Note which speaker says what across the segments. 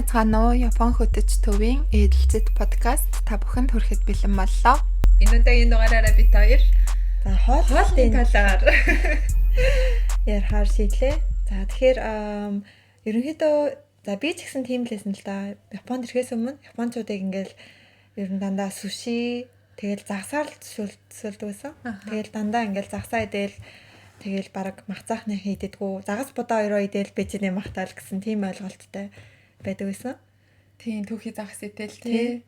Speaker 1: байцгаана уу? Япон хөтөч төвийн эдэлцэд подкаст та бүхэнд хүрэхэд бэлэн боллоо.
Speaker 2: Энэ удаагийн дугаараараа бид хоёр
Speaker 1: За хоолны
Speaker 2: талаар
Speaker 1: ярихаар шийдлээ. За тэгэхээр ерөнхийдөө за би ч гэсэн тийм л байсан л да. Японд ирэхээс өмнө японочдыг ингээл ер нь дандаа суши тэгэл загсаар л төсөөлдөг байсан. Тэгэл дандаа ингээл загсаа идэл тэгэл баг махцаахны хийдэггүй. Загас будаа өрөө идэл бэжний махтаал гэсэн тийм ойлголттой байдаг байсан.
Speaker 2: тийм түүхий загас идэл тий.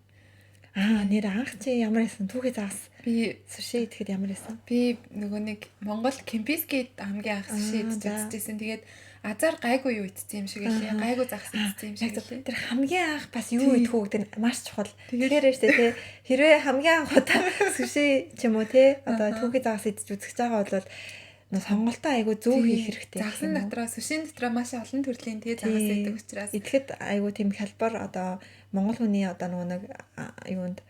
Speaker 1: Нэр анх чи ямар байсан? Түүхий загас.
Speaker 2: Би
Speaker 1: Суши идэхэд ямар байсан?
Speaker 2: би нөгөө нэг Монгол Кемпискэд хамгийн анх суши идэж үзчихсэн. Тэгээд азар гайгүй юу идсэн юм шиг лээ. Гайгүй загас идсэн юм шиг лээ.
Speaker 1: Тэр хамгийн анх бас юу идэх үү гэдэг нь маш чухал. Тэгэхээр штэ тий. Хэрвээ хамгийн анх удаа суши ч юм уу тий одоо түүхий загас идэж үзэж байгаа бол сонголтоо айгу зөв хийх хэрэгтэй.
Speaker 2: Загсан дотроо сушин дотроо маш олон төрлийн тий загас идэг учраас
Speaker 1: идэхэд айгу тийм хялбар одоо монгол хүний одоо нөгөө нэг юунд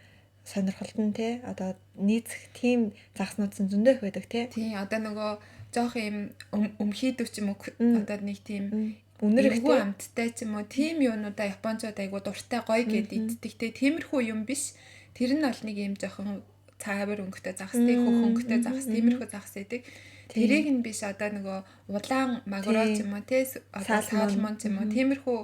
Speaker 1: сонирхолтой тий одоо нийцэх тийм загснууд зөндөө их байдаг тий.
Speaker 2: Тий одоо нөгөө жоох юм өмхийдв ч юм уу одоо нэг тийм
Speaker 1: үнэр
Speaker 2: ихтэй амттай ч юм уу тийм юунуудаа японочдод айгу дуртай гоё гэд иддэг тий. Тиймэрхүү юм биш. Тэр нь бол нэг юм жоохон цаавар өнгөтэй загас тий хөх өнгөтэй загас тиймэрхүү загас идэг. Тэрийг нь биш одоо нөгөө улаан магро ч юм уу тий одоо салмон ч юм уу тиймэрхүү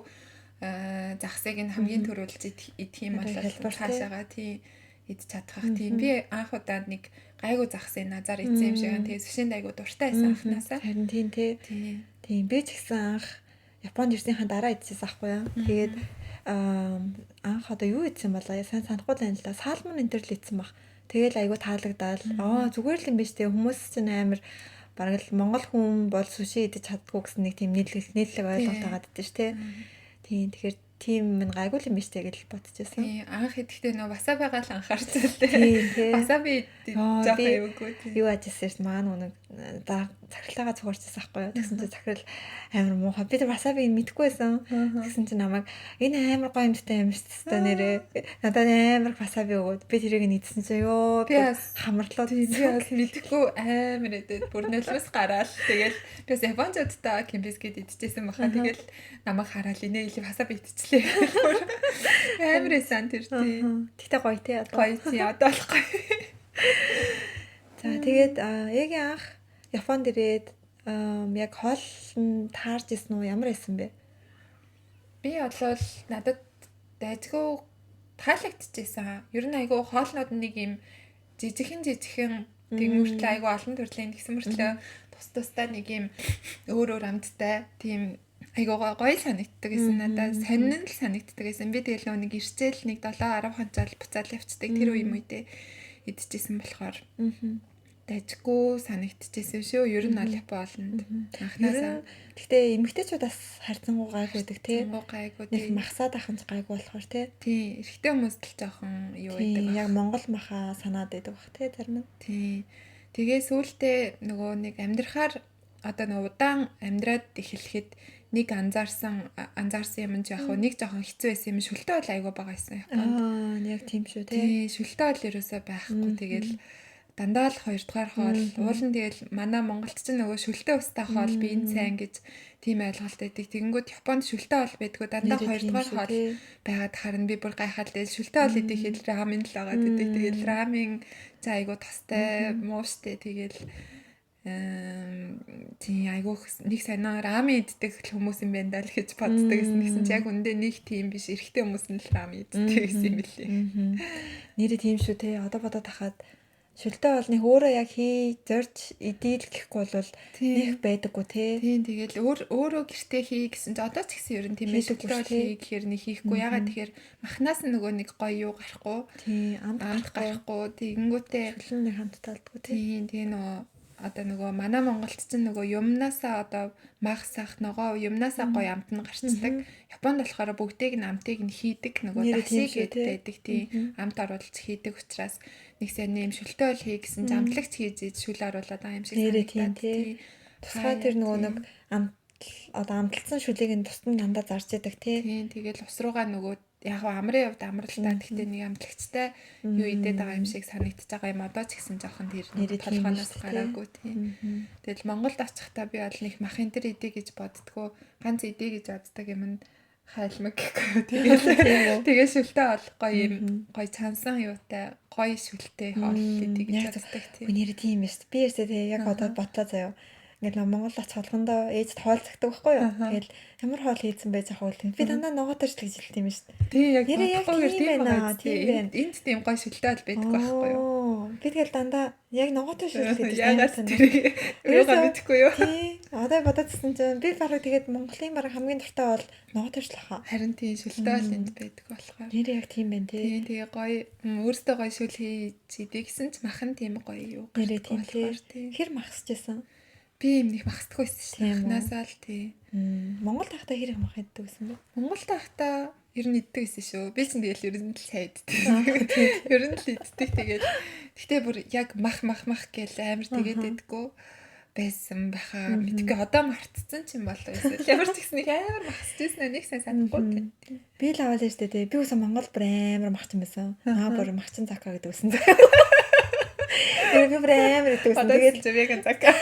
Speaker 2: загсыг нь хамгийн түрүүлж идэх юм бол цаашаага тий идэж чадах. Тийм би анх удаад нэг гайгүй загсыг назар идсэн юм шиг тий сушинд айгу дуртай байсан анханасаа.
Speaker 1: Харин тийм тий. Тийм би ч гэсэн анх Японд ирсэнийхаа дараа идчихсэн байхгүй юу. Тэгээд анх одоо юу идсэн болоо сайн санахгүй байна л да. Салмон энэ төр л идсэн баг. Тэгэл айгу таалагдаад зүгээр л юм биш тий хүмүүс чинь амар бараг л монгол хүн бол суши идэж чаддгүй гэсэн нэг тийм нийтлэг ойлголт байгаа гэдэг шүү дээ. Тийм тэгэхээр тийм минь гайгүй юм биш тэг гэж бодчихсон.
Speaker 2: Тийм анх идэхдээ нөө васабигаа л анхаарсан лээ. Васаби жоох аюугүй тийм.
Speaker 1: Юу ажижсэн юм маань нэг захиралтайгаа цугаарчсан байхгүй юу. Тэгсэн чинь захирал амар муухай. Би тэр васабиг мэдэхгүй байсан. Тэгсэн чинь намайг энэ амар гоё юмтай юм шүү дээ нэрээ. Надад амар васаби өгөөд би тэрийг нийцсэн чинь ёо хамарлаад
Speaker 2: би бас мэдэхгүй амар эдээд бүр нөлөөс гараал. Тэгэл бас японочдтай кемпискэд идчихсэн баха. Тэгэл намайг хараад инээ или васаби идчихлээ. Амар эсэн тэр тийм.
Speaker 1: Тэгтээ гоё тий.
Speaker 2: Гоё тий одоо л гоё.
Speaker 1: За тэгээд яг анх Японд ирээд яг хоол нь таарч исэн үү ямар байсан бэ?
Speaker 2: Би бол надад дайггүй таалагдчихсан. Ер нь айгүй хоолнууд нэг юм жижигхэн тэгмүртлээ айгүй олон төрлийн тэгсэн мөртлөө тусдаа нэг юм өөр амттай тийм айгүй гоё санагддаг гэсэн надад сонин л санагддаг гэсэн. Би тэгэл нэг ирчээл нэг 7-10 хонцол буцаал явцдаг тэр үе мөйдээ идчихсэн болохоор дайггүй санагдчихсэн шүү. Ер нь бол Японд анханасаа.
Speaker 1: Гэхдээ эмэгтэйчүүд бас харьцангуй гайг байдаг тий.
Speaker 2: Гайгүй
Speaker 1: тий. Махсаад ахынч гайгүй болохоор тий.
Speaker 2: Тий. Эрэгтэй хүмүүст л жоохон юу байдаг.
Speaker 1: Яг Монгол маха санаад байдаг бах тий зарим нь.
Speaker 2: Тий. Тэгээ сүүлдээ нөгөө нэг амьдрахаар одоо нөгөө удаан амьдраад эхлэхэд нэг анзаарсан юм ч яг нэг жоохон хэцүү байсан юм шүлтээ бол айгүй байгаа байсан Японд.
Speaker 1: Яг тийм шүү тий.
Speaker 2: Шүлтээ бол ерөөсөө байхгүй. Тэгэл дандаа л 2 дугаар хоол уулын тэгэл манай Монголд ч нөгөө шүлтээ устай хоол биеийн сайн гэж тийм ойлголт өгдөг. Тэгэнгүүт Японд шүлтээ хоол байдгүй дандаа 2 дугаар хоол байгаад харна би бүр гайхаад тэгэл шүлтээ хоол идэх хэд рамен л байгаа гэдэг. Тэгэл рамен за айгуу тастай мууштай тэгэл тий айгуу нэг санаа рамен иддэг хүмүүс юм байна даа л гэж боддог гэсэн чи яг үндэ нэг тийм биш эрэгтэй хүмүүс нь л рамен иддэг гэсэн юм билээ.
Speaker 1: Нэрээ тийм шүү тий. Одоо бодоод тахад шүлтээ бол нэг өөрөө яг зорж идээл гэхгүй бол нэг байдаггүй тий.
Speaker 2: Тийм тэгэл өөрөө гэртээ хий гэсэн чи одоо ч гэсэн ер нь тийм ээ шүлтээ хий гэхээр нэг хийхгүй. Ягаад тэгэхээр махнаас нь нөгөө нэг гоё юу гарахгүй.
Speaker 1: Тийм амт
Speaker 2: гарахгүй. Тэгэнгүүтээ
Speaker 1: шүлэн нэг хамт таалдгүй тий.
Speaker 2: Тийм тэгээ нөгөө одоо нөгөө манай Монголд ч нөгөө юмнасаа одоо махсах нөгөө юмнасаа гоё амт нь гарчдаг. Японд болохоор бүгдийг нь амтыг нь хийдэг нөгөө дасиг гэдэг тийм амт оруулж хийдэг учраас нэг сайн нэм шүлтээ бол хий гэсэн чи амтлагч хийж шүл оруулаад байгаа юм шиг
Speaker 1: санагдаад тийм. Тусгай тэр нөгөө нэг амтлсан шүлийг нь тусдан дандаа зарж яадаг тийм.
Speaker 2: Тэгэл ус руугаа нөгөө яг амрын хувьд амралтаа гэхдээ нэг амтлагчтай юу идээд байгаа юм шиг санагдчихж байгаа юм одоо ч гэсэн жоохон тэр толгоноос гараагүй тийм. Тэгэл Монголд очихтаа би бол нэг мах энэ төр идэ гэж боддгоо ганц идэ гэж боддог юм нь хайлмаг гэхгүй. Тэгээд шүлтэй бол гоё юм гоё цансан юутай гоё шүлтэй хоол идэх гэж боддог тийм.
Speaker 1: Үнээр тийм юм шүү дээ. Би ерөөсөө тэгээ яг одоо бодлоо заяа. Ингээд Монгол ач холгондоо ээжд хоол цагдаг байхгүй юу? Тэгэл ямар хоол хийсэн байж байгаа вэ? Би дандаа ногоотойч л гэж хэлдэг юм шүү дээ.
Speaker 2: Тийм яг
Speaker 1: бодохгүйгээр тийм байна. Тийм байна.
Speaker 2: Энд тийм гоё шүлтэй бол байдаг байхгүй юу?
Speaker 1: Би тэгэл дандаа яг ногоотой шүлтэй гэдэг.
Speaker 2: Яагаад тэр юугаар мэдэхгүй юу?
Speaker 1: Тийм. Одоо бодоодсэн чинь би бараг тэгээд Монголын бараг хамгийн дуртай бол ногоотой шүл хаа.
Speaker 2: Харин тийм шүлтэй бол энд байдаг болохоор.
Speaker 1: Нэр яг тийм байна тий.
Speaker 2: Тийм тэгээ гоё өөртөө гоё шүл хийж идэх гэсэн ч махан тийм гоё юу.
Speaker 1: Нэрээ тийм тий. Хэр махсажсэн?
Speaker 2: Би юм нэг махсдаггүйсэн шүү дээ. Анханасаа л тий.
Speaker 1: Монгол тахта хэр их мах иддэг гэсэн бэ?
Speaker 2: Монгол тахта ер нь иддэг гэсэн шүү. Би ч тэгэл ер нь л сайддаг. Ер нь л иддэг тэгэл. Гэтэ бүр яг мах гэл амар тэгээд идэггүй байсан байхаа мэдгүй одоо мартцсан ч юм болоо эсвэл ямар ч гэсэн нэг амар махсажсэн нэг сайн санахгүй.
Speaker 1: Би л аваад штэ тий. Би үсэн Монгол бүр амар махчин байсан. Бүр махчин закка гэдэг үсэн. Би бүр амар иддэг үсэн.
Speaker 2: Тэгээд веган закка.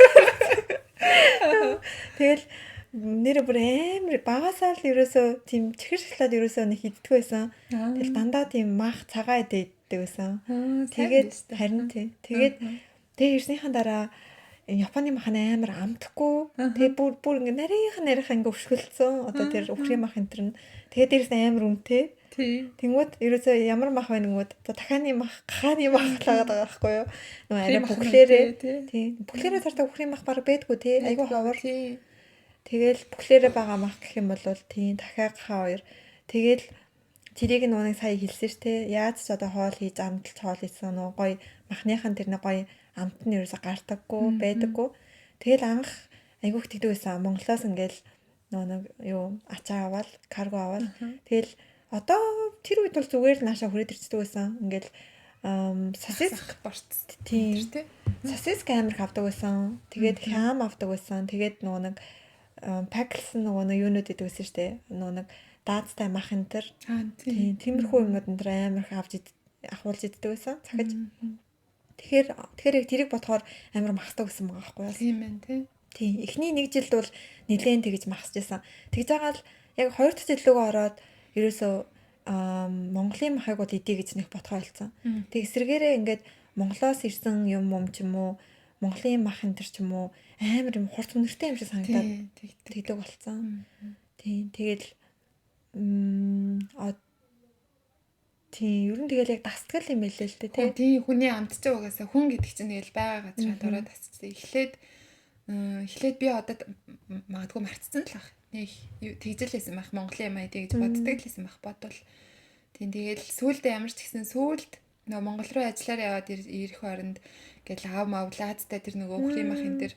Speaker 1: Тэгэл нэр бүр амар багасаа л ерөөсөө тийм чихэр шоколад ерөөсөө нэг иддэг байсан. Тэгэл дандаа тийм мах цагаа иддэг байсан. Тэгээд харин тий. Тэгээд ирснийхэн дараа Японы мах амар амтхгүй. Тэгээд бүр ингээ нарийнх ингээ өшгөлцсөн. Одоо тэр өхрийн мах энэ төр нь. Тэгээд дээрээс амар үнэтэй. Тэнгүүд ерөөсөө ямар мах байна гэнүүд дахианы мах, гахааны мах лагаад байгаа байхгүй юу? Нөгөө арай бүхлээрээ тий. Бүхлээрээ цартаа өхрийн мах баг байдгүй тий. Айгу ховор. Тэгэл бүхлээрээ байгаа мах гэх юм бол тий дахиа гахаа хоёр. Тэгэл тэрийг нэг сая хэлсэн ш тий. Яаж ч одоо хоол хийж амталж хоол хийсэн нөгөө гоё махныхан тэр нэг гоё амт нь ерөөсөө гардаггүй байдаггүй. Тэгэл анх айгу их тэгдэг байсан. Монголоос ингээл нөгөө юу ачаа аваад, карго аваад тэгэл одоо тэр үед бол зүгээр л нааша хүрээд ирчихдэг байсан. Ингээл сосиск
Speaker 2: борц
Speaker 1: тийм тий. Сосиск амар авдаг байсан. Тэгээд хям авдаг байсан. Тэгээд нөгөө нэг паклсан нөгөө юунууд идэг байсан шүү дээ. Нөгөө нэг даацтай мах энэ төр. Тийм тиймэрхүү юмуд энэ төр амар их авч ахуулж иддэг байсан. Цахиж. Тэгэхээр яг тэрийг бодохоор амар махдаг гэсэн байгаа байхгүй юу?
Speaker 2: Тийм байна тий.
Speaker 1: Тийм. Эхний нэг жилд бол нэлээд тэгж махсаж байсан. Тэгж байгаа л яг хоёр дахь жилдөө ороод ерөөсөө Монголын махыг бол идэ гэж нэг бодгоо ойлцсон. Тэг эсрэгээрээ ингээд Монголоос ирсэн юм ч юм уу Монголын мах энэ төр ч юм уу амар юм хурц үнэртэй юм шиг санагдаад тэгдэг болцсон. Тийм тэгэл тийм ер нь тэгэл яг дасгал юм байлээ л дээ тий.
Speaker 2: Тийм хүний амтч угаасаа хүн гэдэг чинь тэгэл байгаа газраа дороо тасчихсан. Эхлээд би одоо магадгүй мартцсан л ах. Нэг тэгжэлсэн байх Монголын юм айдэ гэж боддог лсэн байх бодвол. Тийм тэгэл сүүлдээ ямар ч гэсэн сүүлд нөгөө Монгол руу ажиллаараа яваад ирэх оронд гэл аав мавлаадтай тэр нөгөө өхрийн мах энэ тэр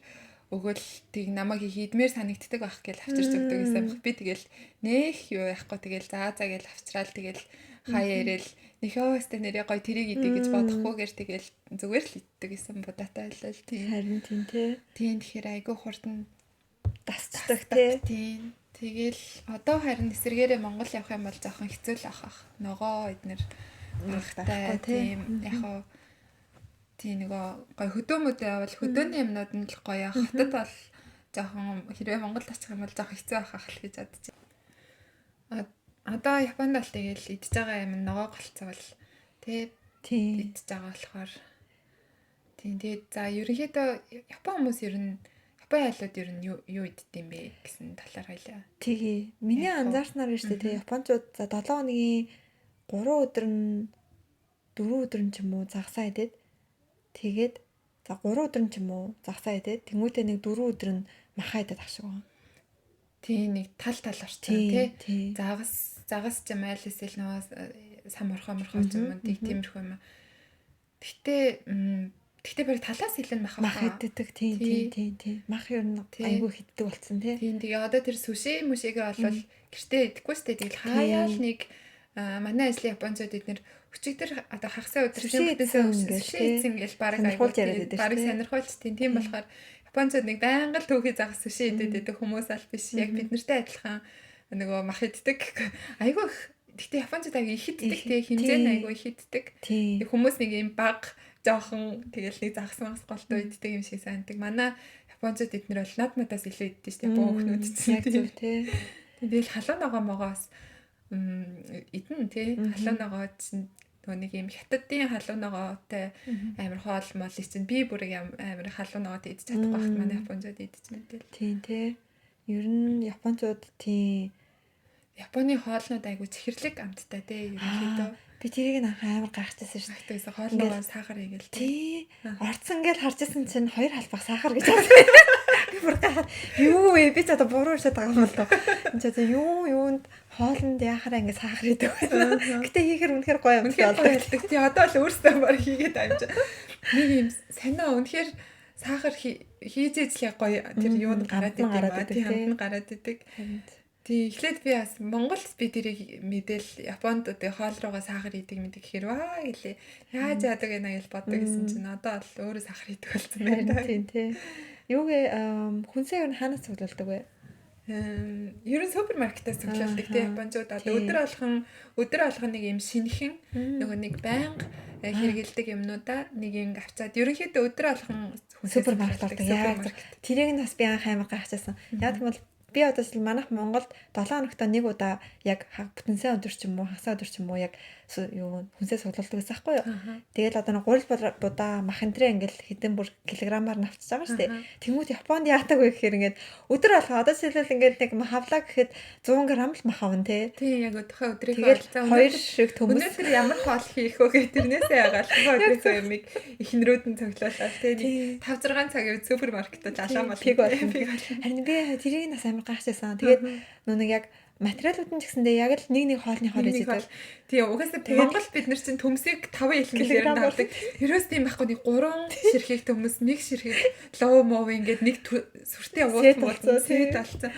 Speaker 2: өгөөл тийг намайг хийдмээр санагддаг байх гэл авчирч өгдөг гэсэн баг. Би тэгэл нэх юу яахгүй тэгэл заа гэл авчраал тэгэл хаяа ирээл нөхөө өстө нэрээ гоё тэрийг идэ гэж бодохгүйгээр тэгэл зүгээр л иддэг гэсэн будаатай байлаа л тийм.
Speaker 1: Харин тийм тий.
Speaker 2: Тийм тэгэхээр айгүй хурдан
Speaker 1: дасцдаг тий.
Speaker 2: Тийм. Тэгэл одоо харин эсэргээрээ Монгол явах юм бол жоохон хэцүү л ах. Ногоо эднэр махтай тийм яг тийм нөгөө гоё хөдөөмөдөө явал хөдөөний юмнууд нь л гоё. Хотод бол жоохон хэрвээ Монгол очих юм бол жоохон хэцүү байх л гэж бодож байна. Одоо Японд бол тэгэл идж байгаа юм ногоо голцвол тийм идж байгаа болохоор тийм тэгээд за ерөнхийдөө Япон хүмүүс ер нь Япон айлууд ер нь юу иддэг юм бэ гэсэн талаар хоёлаа.
Speaker 1: Тэгээ миний анзаарснаар нь шүү дээ Япончууд за 7 хоногийн 3 өдөр нь 4 өдөр нь ч юм уу загсаа идээд тэгээд за 3 өдөр нь ч юм уу загсаа идээд тэмүүтээ нэг 4 өдөр нь махаа идээд авшиг байгаа.
Speaker 2: Тийм нэг тал орсон тий. Загас ч юм айл эсвэл нөгөө сам орхоо ч юм тиймэрхүү юм. Гэхдээ баг талаас илүү мах
Speaker 1: иддэг тий. Мах ер нь айгүй хиддэг болсон тий.
Speaker 2: Тийм тэгээ одоо тэр сүши мүшигээ болвол гэртээ идэхгүй штэ тэгэл хаяал нэг манай ажлын японцууд эднэр өчигдөр одоо хагасаа өдөрсөн сүши ингээл баг сонирхолж тийм болохоор японцууд нэг байнга л түүхий загас сүши идэдэг хүмүүс аль биш яг бид нартай адилхан нөгөө мах иддэг. Айгүй гэхдээ японцууд аяг их иддэг тий хэмжээ айгүй их иддэг. Хүмүүс нэг юм баг жоохон тэгэл нэг загсан голтой иддэг юм шиг санагддаг. Манай японцууд эднэр бол над надаас илүү иддэг шүү дээ. Бөөхнүүд чинь
Speaker 1: яг зөв тий.
Speaker 2: Би л халуун ногоомоогоос идэн тий. Халуун ногоо чинь нөгөө нэг юм хятадын халуун ногоотой амар хоол мол чинь би бүр амар халуун ногоотой идэж чадахгүй багт манай японочдод идэж мэдээл.
Speaker 1: Тийм тий. Ер нь японочдод тийм
Speaker 2: Японы хоолнууд айгу цэхэрлэг амттай тий ерөнхийдөө.
Speaker 1: Би тэрийг нэг амар гайхчихсан шүү дээ.
Speaker 2: Тэгээс хоол ногоо сахар игээл
Speaker 1: тий. Орцсон гэж харж исэн чинь 2 халбах сахар гэж байна. Би бүр гайхаад юу вэ? Би ч одоо буруу шат байгаа юм л доо. Энд ч юунд хоолнд яхаараа ингэ сахар идэв байна. Гэтэ хийхэр үнэхэр гоё юм
Speaker 2: болдог. Тий одоо л өөрсдөө баг хийгээд амжаа. Нэг юм санаа үнэхэр сахар хийж ижлэх гоё тэр юунд гараад идэв ба тий хамт гараад идэг. Тий эхлээд би бас Монголд би тэрийг мэдээл Японд одоо хоол руугаа сахар идэг мэдэг гэхээр ваа гэлээ. Яаж яадаг гэнэ гэж боддог гэсэн чинь одоо л өөрөө сахар идэг болсон байна.
Speaker 1: Тийм тий. Юугээ хүнсээ юу хаанаас цуглуулдаг вэ?
Speaker 2: Ер нь супермаркетаас цуглуулдаг тий Япончууд одоо өдөр болгон нэг юм шинэхэн нөгөө нэг байнга хэрэгэлдэг юмнуудаа нэг юм авчаад ерөнхийдөө өдөр болгон
Speaker 1: супермаркет ордог. Яг тэрийг нь бас би анх амар гайхчихсан. Яг гэвэл би одоо жишээл манайх Монголд 7 хоногт нэг удаа яг бүтэнсээ өдөр ч юм уу хасаа өдөр ч юм уу яг юу хүнсээ суглуулдаг гэсэн байхгүй юу. Тэгэл одоо нэг 3 удаа мах энтрээ ингээл хэдэн бүр килограммаар навчиж байгаа шүү дээ. Тэнгүүд Японд яадаг вэ гэхээр ингээд өдөр алга одоо жишээл ингээд нэг хавлаа гэхэд 100 г л мах авна те.
Speaker 2: Тийм яг өдөрхөө өдрийнхөө
Speaker 1: тэгэл 2 шиг төмөс.
Speaker 2: Өнөөдөр ямар хоол хийх вэ гэх тэрнээсээ ягаал өдрийнхөө ямиг эхнэрүүд нь цуглуулаад те 5-6 цагийн супермаркетад алаамал
Speaker 1: пиг болно. Харин би тэрийг нас амар гайхчихсан. Тэгээд нүг яг материалууд нь ч гэсэндээ яг л нэг хоолны хоол хийж байгаа.
Speaker 2: Тийм угаасаа Монгол бид нар чинь төмсийг 5 кг авдаг. Ерөөс тийм байхгүй нэг 3 ширхэг төмс, 1 ширхэг лов мов ингээд нэг сүртэй уусан сэт алцсан.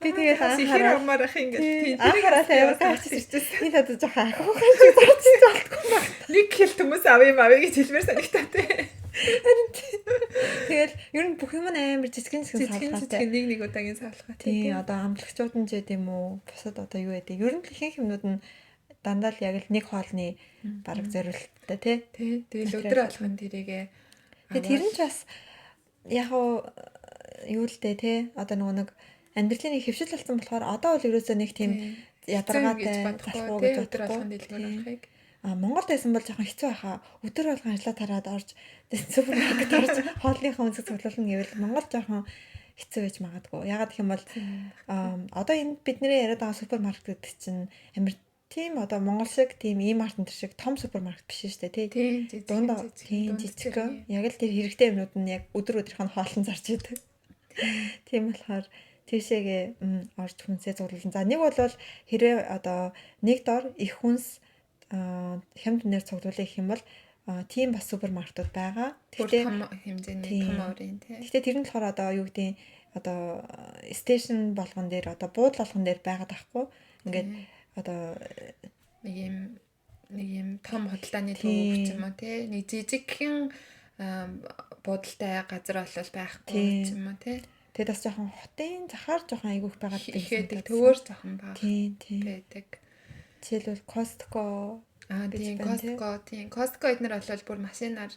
Speaker 1: Би тэгээд
Speaker 2: анхаарал амаар ах ингээд тийм
Speaker 1: анхаарал аяа гайхчихсан. Энэ одоо жоохон ахиухай шиг болчихсон болтгүй баг.
Speaker 2: 1 кг төмс авъя гэж хэлмээр санагтаа тий.
Speaker 1: Тэгэл ер нь бүх юм амар жижигэн салхаатай.
Speaker 2: Нэг удаагийн салхаатай.
Speaker 1: Тийм одоо амтлагчууд нь ч гэдэм үү бусад одоо юу гэдэг. Ер нь л ихэнх юмнууд нь дандаа л яг л нэг хоолны бараг зориулттай тий.
Speaker 2: Тэгэл өдөр алхам тэрийгээ.
Speaker 1: Тэр нь ч бас яг юу л дээ тий. Одоо нэг амьдралын нэг хөвшил болсон болохоор одоо бол ерөөсөө нэг тийм ядаргаатай болохгүй гэж
Speaker 2: өдөр алхам дэлгүүр авахыг.
Speaker 1: Монголд байсан бол жоохон хэцүү байхаа. Өдөр болгон ажиллаа тараад орж супермаркет орж хоолныхаа үнсийг цуглуулна гэвэл Монгол жоохон хэцүү байж магадгүй. Ягаад гэх юм бол одоо энэ бидний яриад байгаа супермаркет чинь амар тийм одоо Монгол шиг тийм E-mart энэ шиг том супермаркет биш шүү дээ тий. Дундаа тийм жижиг. Яг л тэр хэрэгтэй юмнууд нь яг өдрийнхөө хоолн зарж идэг. Тийм болохоор тийшээгээ орж хүнсээ цуглуулна. За нэг бол хэрэг одоо нэг дор их хүнс хямд үнээр цуглуулах гэх юм бол тийм бас супермаркетууд байгаа.
Speaker 2: Тэгтээ том хэмжээний том өрийн тий.
Speaker 1: Тэгтээ тэр нь болохоор одоо юу гэдэг одоо стейшн болгон дээр одоо буудлын болгон дээр байгаад байхгүй. Ингээд одоо
Speaker 2: нэг юм том худалдааны төвөөр ч юм уу тий. Нэг жижигхэн буудалтай газар болол байхгүй ч юм уу тий.
Speaker 1: Тэгээд бас жоохон хотын захаар жоохон айгүйх байгаад
Speaker 2: байдаг. Төвөөр жоохон баг байдаг.
Speaker 1: Жишээлбэл Costco
Speaker 2: тийм Costco эднэр болол бүр машинаар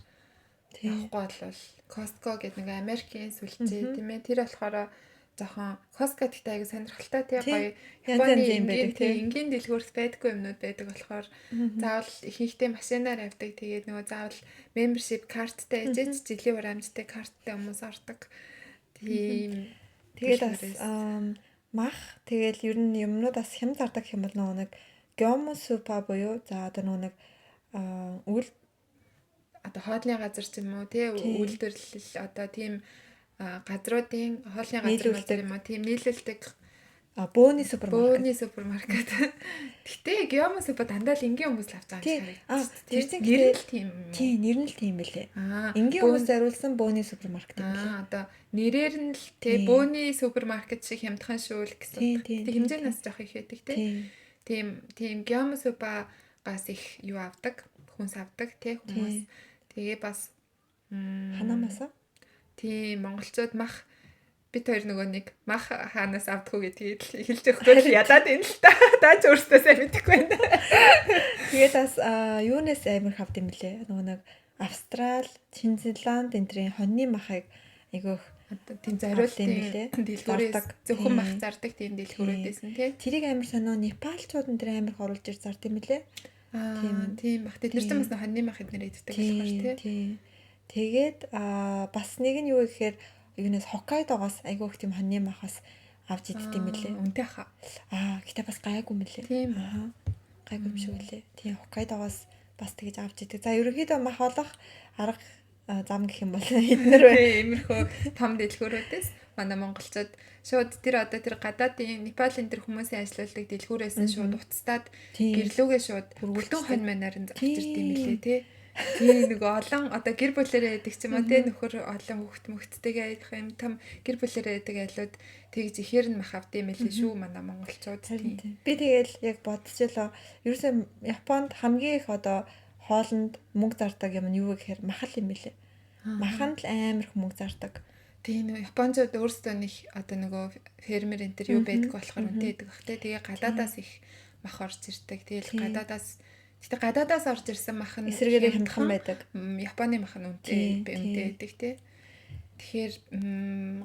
Speaker 2: явахгүй болол Costco гэдэг нэг Америкийн сүлжээ тийм ээ тэр болохоор жоохон Costco гэдэг аяга сонирхолтой тий гоё Японы энгийн дэлгүүрс байдгүй юмнууд байдаг болохоор заавал ихэнхдээ машинаар авдаг тэгээд нөгөө заавал membership карттай ижиж жилийн хураамжтай карттай хүмүүс ордог тийм
Speaker 1: тэгээд бас мах тэгээд ер нь юмнууд бас хямд зардаг юм бол нөгөө нэг гёмо супа буюу за одоо нэг үйл
Speaker 2: одоо хоолны газар ч юм уу тий үйлдвэрлэл одоо тийм газруудын хоолны газар юм уу тийм нийлүүлдэг
Speaker 1: бөөний супермаркет.
Speaker 2: Гэтэ гёмо супа дандаа л энгийн хүмүүс л авч байгаа юм шиг.
Speaker 1: Тэр чинь нэр нь тийм. Тийм, нэр нь л тийм байлээ. Энгийн хүмүүс зориулсан бөөний супермаркет юм байна.
Speaker 2: Одоо нэрээр нь л тий бөөний супермаркет шиг хямдхан шүүл гэсэн. Тэг хэмжээнээс жоох их байдаг тий. Тийм гёмо супагаас их юу авдаг? Хүнс авдаг тий хүмүүс. Тэгээ бас
Speaker 1: ханамаса.
Speaker 2: Тийм монголчууд мах бид хоёр нөгөө нэг мах хаанаас авдггүй гэдгийг хэлж өгөхгүй ядаад энэ л та. Даач өөртөө сайн мэдэхгүй байна.
Speaker 1: Тэгээд бас юунаас амир хавд юм блэ? Нөгөө нэг Австрал, Шинэ Зеланд энтрийн хоньны махыг айгүйх
Speaker 2: Одоо тийм
Speaker 1: авлын
Speaker 2: зориултын
Speaker 1: билээ.
Speaker 2: дэлгүүрээс
Speaker 1: Зардаг.
Speaker 2: зөвхөн мах
Speaker 1: Тийм.
Speaker 2: зардаг тийм дэлгүүрүүдээсэн тий.
Speaker 1: Тэрийг амар сонио Непалчууд энэ амар оруулж ир зард юм билээ.
Speaker 2: Тийм бах тэд нар ч бас хоньны мах эднэр иддэг болохоор тий.
Speaker 1: Тийм. Тэгээд бас нэг нь юу гэхээр юунаас Хоккайдогоос айгүйх тийм хоньны махаас авч иддэг юм билээ.
Speaker 2: Үнтэй хаа.
Speaker 1: Гэтээ бас гайгүй мөлий.
Speaker 2: Тийм.
Speaker 1: Гайгүй юм шиг үлээ. Тийм Хоккайдогоос бас тэгэж авч идэг. За ерөнхийдөө мах олох арга зам гэх юм бол эднэр бай.
Speaker 2: Иймэрхүү том дэлгүүрүүдээс манай монголчууд шууд тэр гадаадын Непалийн тэр хүмүүсийн ажилладаг дэлгүүрээс нь шууд уцтаад гэрлүүгээ шууд бүргүүлтэн хонь манаар нь авчирд юм билээ тий. Тийм нэг олон одоо гэр бүлэрээ яадаг ч юм уу тий нөхөр олон хүүхэд мөхттэйгээ яах юм том гэр бүлэрээ яадаг айлууд тэгж ихээр нь мах авд юм билээ шүү манай монголчууд тий.
Speaker 1: Би тэгэл яг бодчихлоо. Ерөөсөө Японд хамгийн их одоо хоолнд мөнгө зардаг юм нь юу гэхээр махал юм билээ. Махан л амар их мөнгө зардаг.
Speaker 2: Тийм Японууд өөрсдөө нэг одоо нөгөө фермер энэ төр юу байдаг болохоор үнэтэй байдаг бах тий. Тэгээ гадаадаас их мах орж ирдэг. Тэгэл гадаадаас орж ирсэн мах нь
Speaker 1: эсрэгээрээ хямдхан байдаг.
Speaker 2: Японы мах нь үнэтэй байдаг тий. Тэгэхээр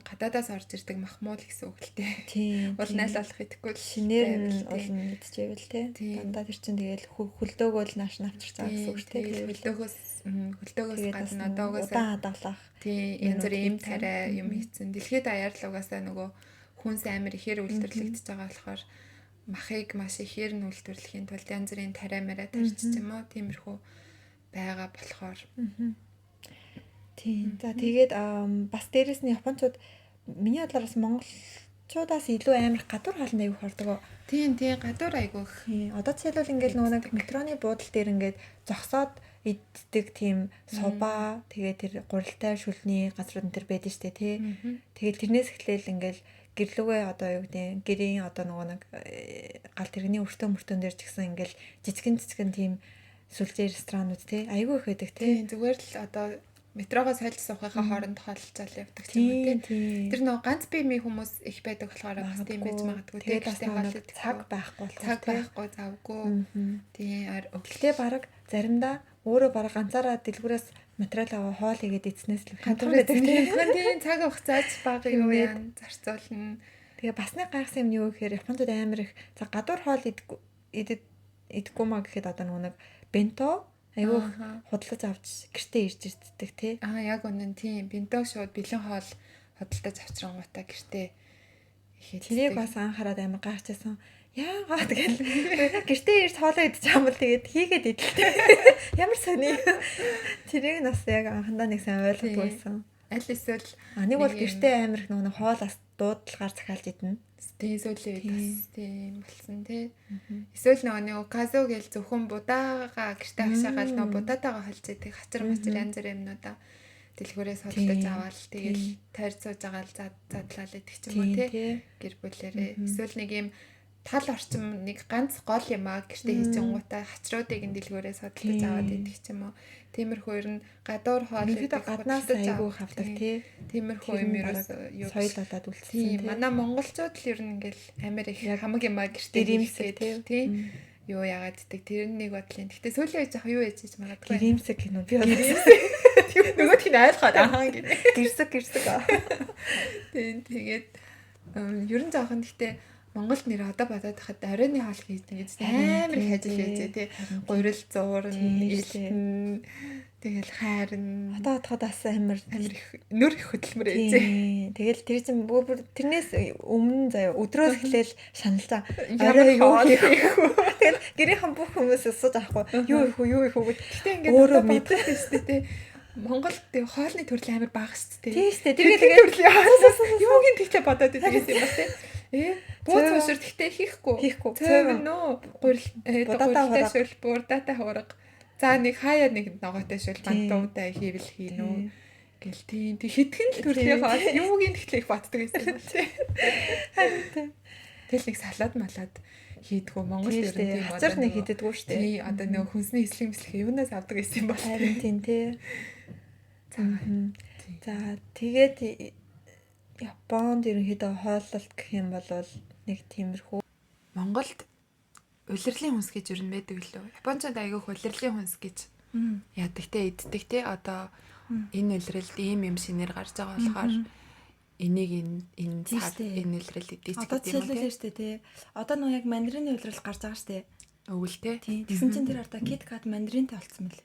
Speaker 2: гадаадаас орж ирдэг мах муу л гэсэн үг л тий. Бол найл олох идэхгүй
Speaker 1: шинээр нь олон мэдчихэвэл тий. Дандаа тэр чинь тэгэл хөлдөөгөө л нааш навчирч байгаа гэсэн үг тий.
Speaker 2: Хөлдөөгөөс гадна одоогоос
Speaker 1: удаан хадгалах.
Speaker 2: Тий янз бүрийн эм тариа юм хийцэн. Дэлхийд даяар л угаасаа нөгөө хүнс амир ихээр үйлдвэрлэгдэж байгаа болохоор махыг маш ихээр нь үйлдвэрлэхийн тулд янз бүрийн тариа мараа тарьчих юм уу тиймэрхүү байгаа болохоор.
Speaker 1: Тийм. За тэгээд бас дээрэс нь Японцууд миний бодлоор бас монголчуудаас илүү амар гадуур хоолнд аягүй хордог.
Speaker 2: Тийм гадуур айгүйх.
Speaker 1: Одоо жишээлбэл ингээл нөгөө нэг метроны буудлын дээр ингээд зогсоод иддэг тийм суба тэгээ тэр гурилтай шүлний газрууд энэ төр байдаг штэ тий. Тэгээд тэрнээс эхлээл ингээл гэрлүүгээ одоо юу гэдэг гэрийн одоо нөгөө нэг гал тэрэгний өртөө дээр ч гэсэн ингээл жижигэн тийм сүлжээ ресторанууд тий айгүй их байдаг тий.
Speaker 2: Зүгээр л одоо метрогоос хольж суухынхаа хооронд хоолцол явдаг юм тий. Тэр нөгөө ганц биемийн хүмүүс их байдаг болохоор бас тийм байж магадгүй тий.
Speaker 1: Тэгээд цаг байхгүй
Speaker 2: завгүй. Тий
Speaker 1: өглөө бараг заримдаа өөрөө бараг ганцаараа дэлгүүрээс материал аваа хоол хийгээд идснээс л
Speaker 2: хатар байдаг тийм цаг хугацаач бага юу яан зарцуулна.
Speaker 1: Тэгээ бас нэг гайхсан юм юу гэхээр Японд амар их за гадуур хоол идэггүй маа гэхэд одоо нэг бенто айгүй худалдаж авч гэртээ ирж ирдэг тий.
Speaker 2: Яг үнэн тийм бенто шууд бэлэн хоол худалдаж авчрангуудаа гэртээ ихэд.
Speaker 1: Тэрийг бас анхаарал амар гайхчихсан. Яагаад гэл гэртээ ирж хоолоо идчих юм бол тэгээд хийгээд идэлтэй. Ямар сони. Тэрийг нас яг анхандаа нэг сайн ойлгохгүй байсан.
Speaker 2: Аль эсвэл
Speaker 1: нэг бол гэртээ амар их нэг хоолоос дуудлагаар захиалж идэнэ.
Speaker 2: Тийм сүүлийн үед бас тийм болсон тий. Эсвэл нөгөө казу гэл зөвхөн будаага гэртээ хашаагаал нөгөө будаатайгаа холж идэг хачир мачир янз бүр юмнуудаа дэлгүүрээс худалдаж аваад тэгэл тойр цууж байгаа л задлал идэх ч юм уу тий. Гэр бүлэрээ эсвэл нэг юм тал орчим нэг ганц гол юм аа гэртээ хийж ангуудаа хачруудыг энэ дэлгүүрээс худалдаж аваад идэх ч юм уу. Тиймэрхүү ер нь гадуур хоол
Speaker 1: гэдэг гаднаас айгүй хавдаг тий.
Speaker 2: Тиймэрхүү юм ерөөс
Speaker 1: юу соёл болоод үлдсэн тий.
Speaker 2: Манай монголчууд л ер нь ингээл амир их хамаг юм аа гэртээ хийсгээд тий. Юу яагаад гэдэг тэрнийг бодлоо. Гэтэ сүүлийн үе яг юу яж хийж магадгүй.
Speaker 1: Гэрэмсэг гинөө би
Speaker 2: нөгөөх нь ойлгоод
Speaker 1: гэрсэг.
Speaker 2: Тэгээд ер нь жоохон гэтэ Монголд нэр одоо бодоод хахад оройны хоол хийдэг гэж амар их ажил хийжээ тий. Гурил зуурна, илтэн тэгэл хайрна.
Speaker 1: Одоо бас амар
Speaker 2: их нөр их хөдөлмөр ээжээ.
Speaker 1: Тэгэл тэр чинь тэрнээс өмнө заяа өдрөөс эхлээл шаналж байгаа. Орой юу хийх вэ? Тэгэл гэрийнхэн бүх хүмүүс асууж авахгүй. Юу их вэ?
Speaker 2: Гэтэ ингээд өөрөө мэдэх шүү дээ тий. Монголд хоолны төрөл амар бага шүү дээ.
Speaker 1: Тий шүү дээ. Тэгээд
Speaker 2: төрлийн хоолоос юуг нь тэгчээ бодоод байдаг юм ба тий. Бууз уушир гэхдээ хийхгүй. Цэвэр нөө гурилтай шүл бурдатай хуурга. За нэг хаяа нэг ногоотой шүл бантуудаа хийвэл хийнү гэл тийм хитгэн л төрлийн хоол юуг нь тэгтлээ их боддог байсан юм тий. Тэгэл нэг салаад малаад хийдгүү Монгол ер нь тийм
Speaker 1: хацар нэг хийдэггүй шүү дээ.
Speaker 2: Тий одоо нэг хүнсний эслэг юунаас авдаг байсан юм бол
Speaker 1: харин тийм тий. За тэгээд Японд ерөнхийдөө хооллолт гэх юм бол нэг тиймэрхүү
Speaker 2: Монголд улирлын хүнс гэж ер нь байдаг лөө. Японцод айгүйх улирлын хүнс гэж яадаг те иддэг те одоо энэ үлрэлд ийм юм шинээр гарч байгаа болохоор энийг энэ цаар энэ үлрэл эдийч
Speaker 1: одоо
Speaker 2: гэдэг юм уу
Speaker 1: жишээлбэл штэ тий. Одоо нөө яг мандарины үлрэл гарч байгаа штэ.
Speaker 2: өвөл те.
Speaker 1: Тэгсэн чинь тэр одоо KitKat мандаринтай болцсон мэл.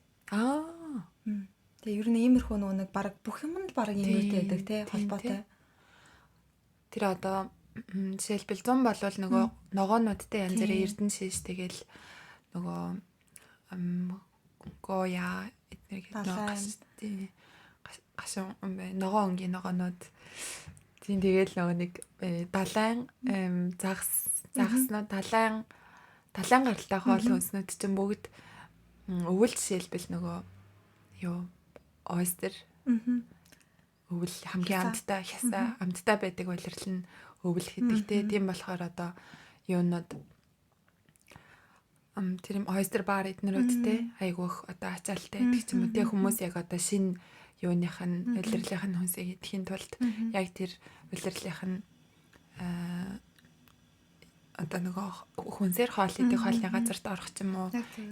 Speaker 1: Тэгээ ер нь иймэрхүү нэг баг бүх юм нь баг иймэртэй байдаг тий холбоотой.
Speaker 2: Тэр одоо жишээлбэл 100 болвол нөгөө ногоонуудтай янз бүрийн эрдэнэ шиш тэгэл нөгөө гоя эднэр гэдэг гашуун ногоо өнгийн ногоонууд тийм тэгэл нөгөө нэг далайн загаснууд далайн гаралтай хоол хүнснүүд чинь бүгд өвөл жишээлбэл нөгөө юу ойстер өвөл хамгийн амттай хясаа амттай байдаг улирал нь өвөл гэдэг те тийм болохоор одоо юунод тэр юм ойстер бар эднэрүүдтэй айгүйх одоо ачаалтай гэдэг ч юм уу те хүмүүс яг одоо шинэ юуных нь улирлынх нь хүнсийг идэхийн тулд яг тэр улирлынх нь одоо нөгөө хүнсээр хоол идэх хоолны газарт орох ч юм уу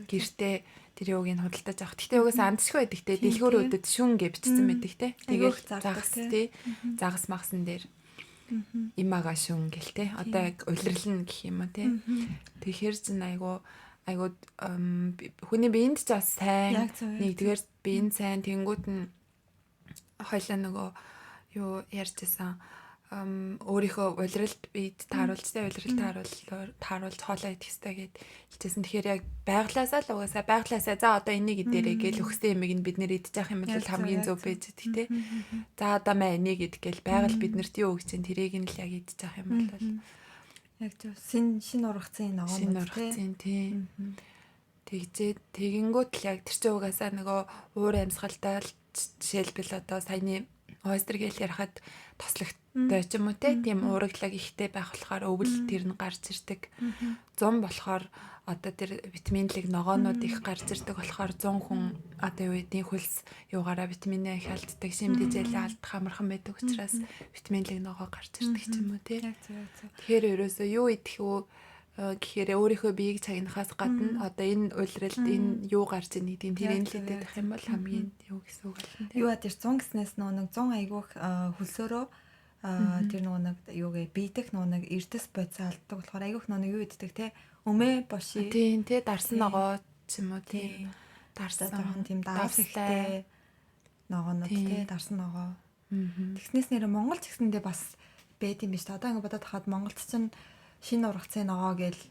Speaker 2: гэртээ тэр юуг нь худалдаж авах. Гэхдээ угаас амтшгүй байдаг те дэлгүүрүүдэд шүн гэ бичсэн байдаг те. Тэгэл загас те загас магсан дээр имага шүн гэл те. Одоо яг улирлна гэх юм уу те. Тэгэхээр чинь айгу хүний биед ч бас сайн нэгдүгээр биед сайн тэнгууд нь хойлоо нөгөө юу ярьжсэн өөрийнхөө улиралд бид тааруулжтай улиралд тааруулж хоолоо идэх хэрэгтэй гэд хэлжсэн. Тэгэхээр яг байглаасаа л угаасаа байглаасаа за одоо энийг идэрэй гэл өгсөн юмыг нь бид нэр идчих явах юм бол хамгийн зөв байж идэх те. За одоо маа энийг идэх гэл байгаль биднэрт юу өгч чинь тэрийг нь л яг идчих явах юм бол
Speaker 1: яг зөв шин ургацын ногоонууд
Speaker 2: те. Тэгжээ тэгэнгүүт л яг тэр чинь угаасаа нөгөө уур амьсгалтай жишээлбэл одоо саяны ойстер гэл ярахад тослогтой ч юм уу тийм уурглаг ихтэй байх болохоор өвөл тэр нь гарч ирдэг. 100 болохоор одоо тэр витаминлэг ногоонууд их гарч ирдэг болохоор 100 хүн одоо юу гэдгийг хөлс юугаараа витаминээ их алддаг, шимдэжэл алдах амархан байдаг учраас витаминлэг ногоо гарч ирдэг ч юм уу тий. Тэгэхээр ерөөсөө юу идэх вэ гэхээр өөрийнхөө биеийг цагнахаас гадна одоо энэ улиралд энэ юу гарч ийн гэдэг тэрийг л идэх юм бол хамгийн юу гэсэн үг байна.
Speaker 1: Юу адэр 100 гэснээс нэг 100 айгүйх хөлсөөрөө тэр нэг юугээ бийдэх нэг эрдэс бодис алддаг болохоор айгүйх нэг юу иддэг те өмөө боши
Speaker 2: тийм те дарсан ногоо ч юм уу тийм
Speaker 1: дарсан тийм даавс ихтэй ногоонод те дарсан ногоо. Тэгснээс нэр Монголч гэсэндээ бас байд юм биш та одоо ингэ бодоод хахад Монголч чинь шинэ ургацын ногоо гээл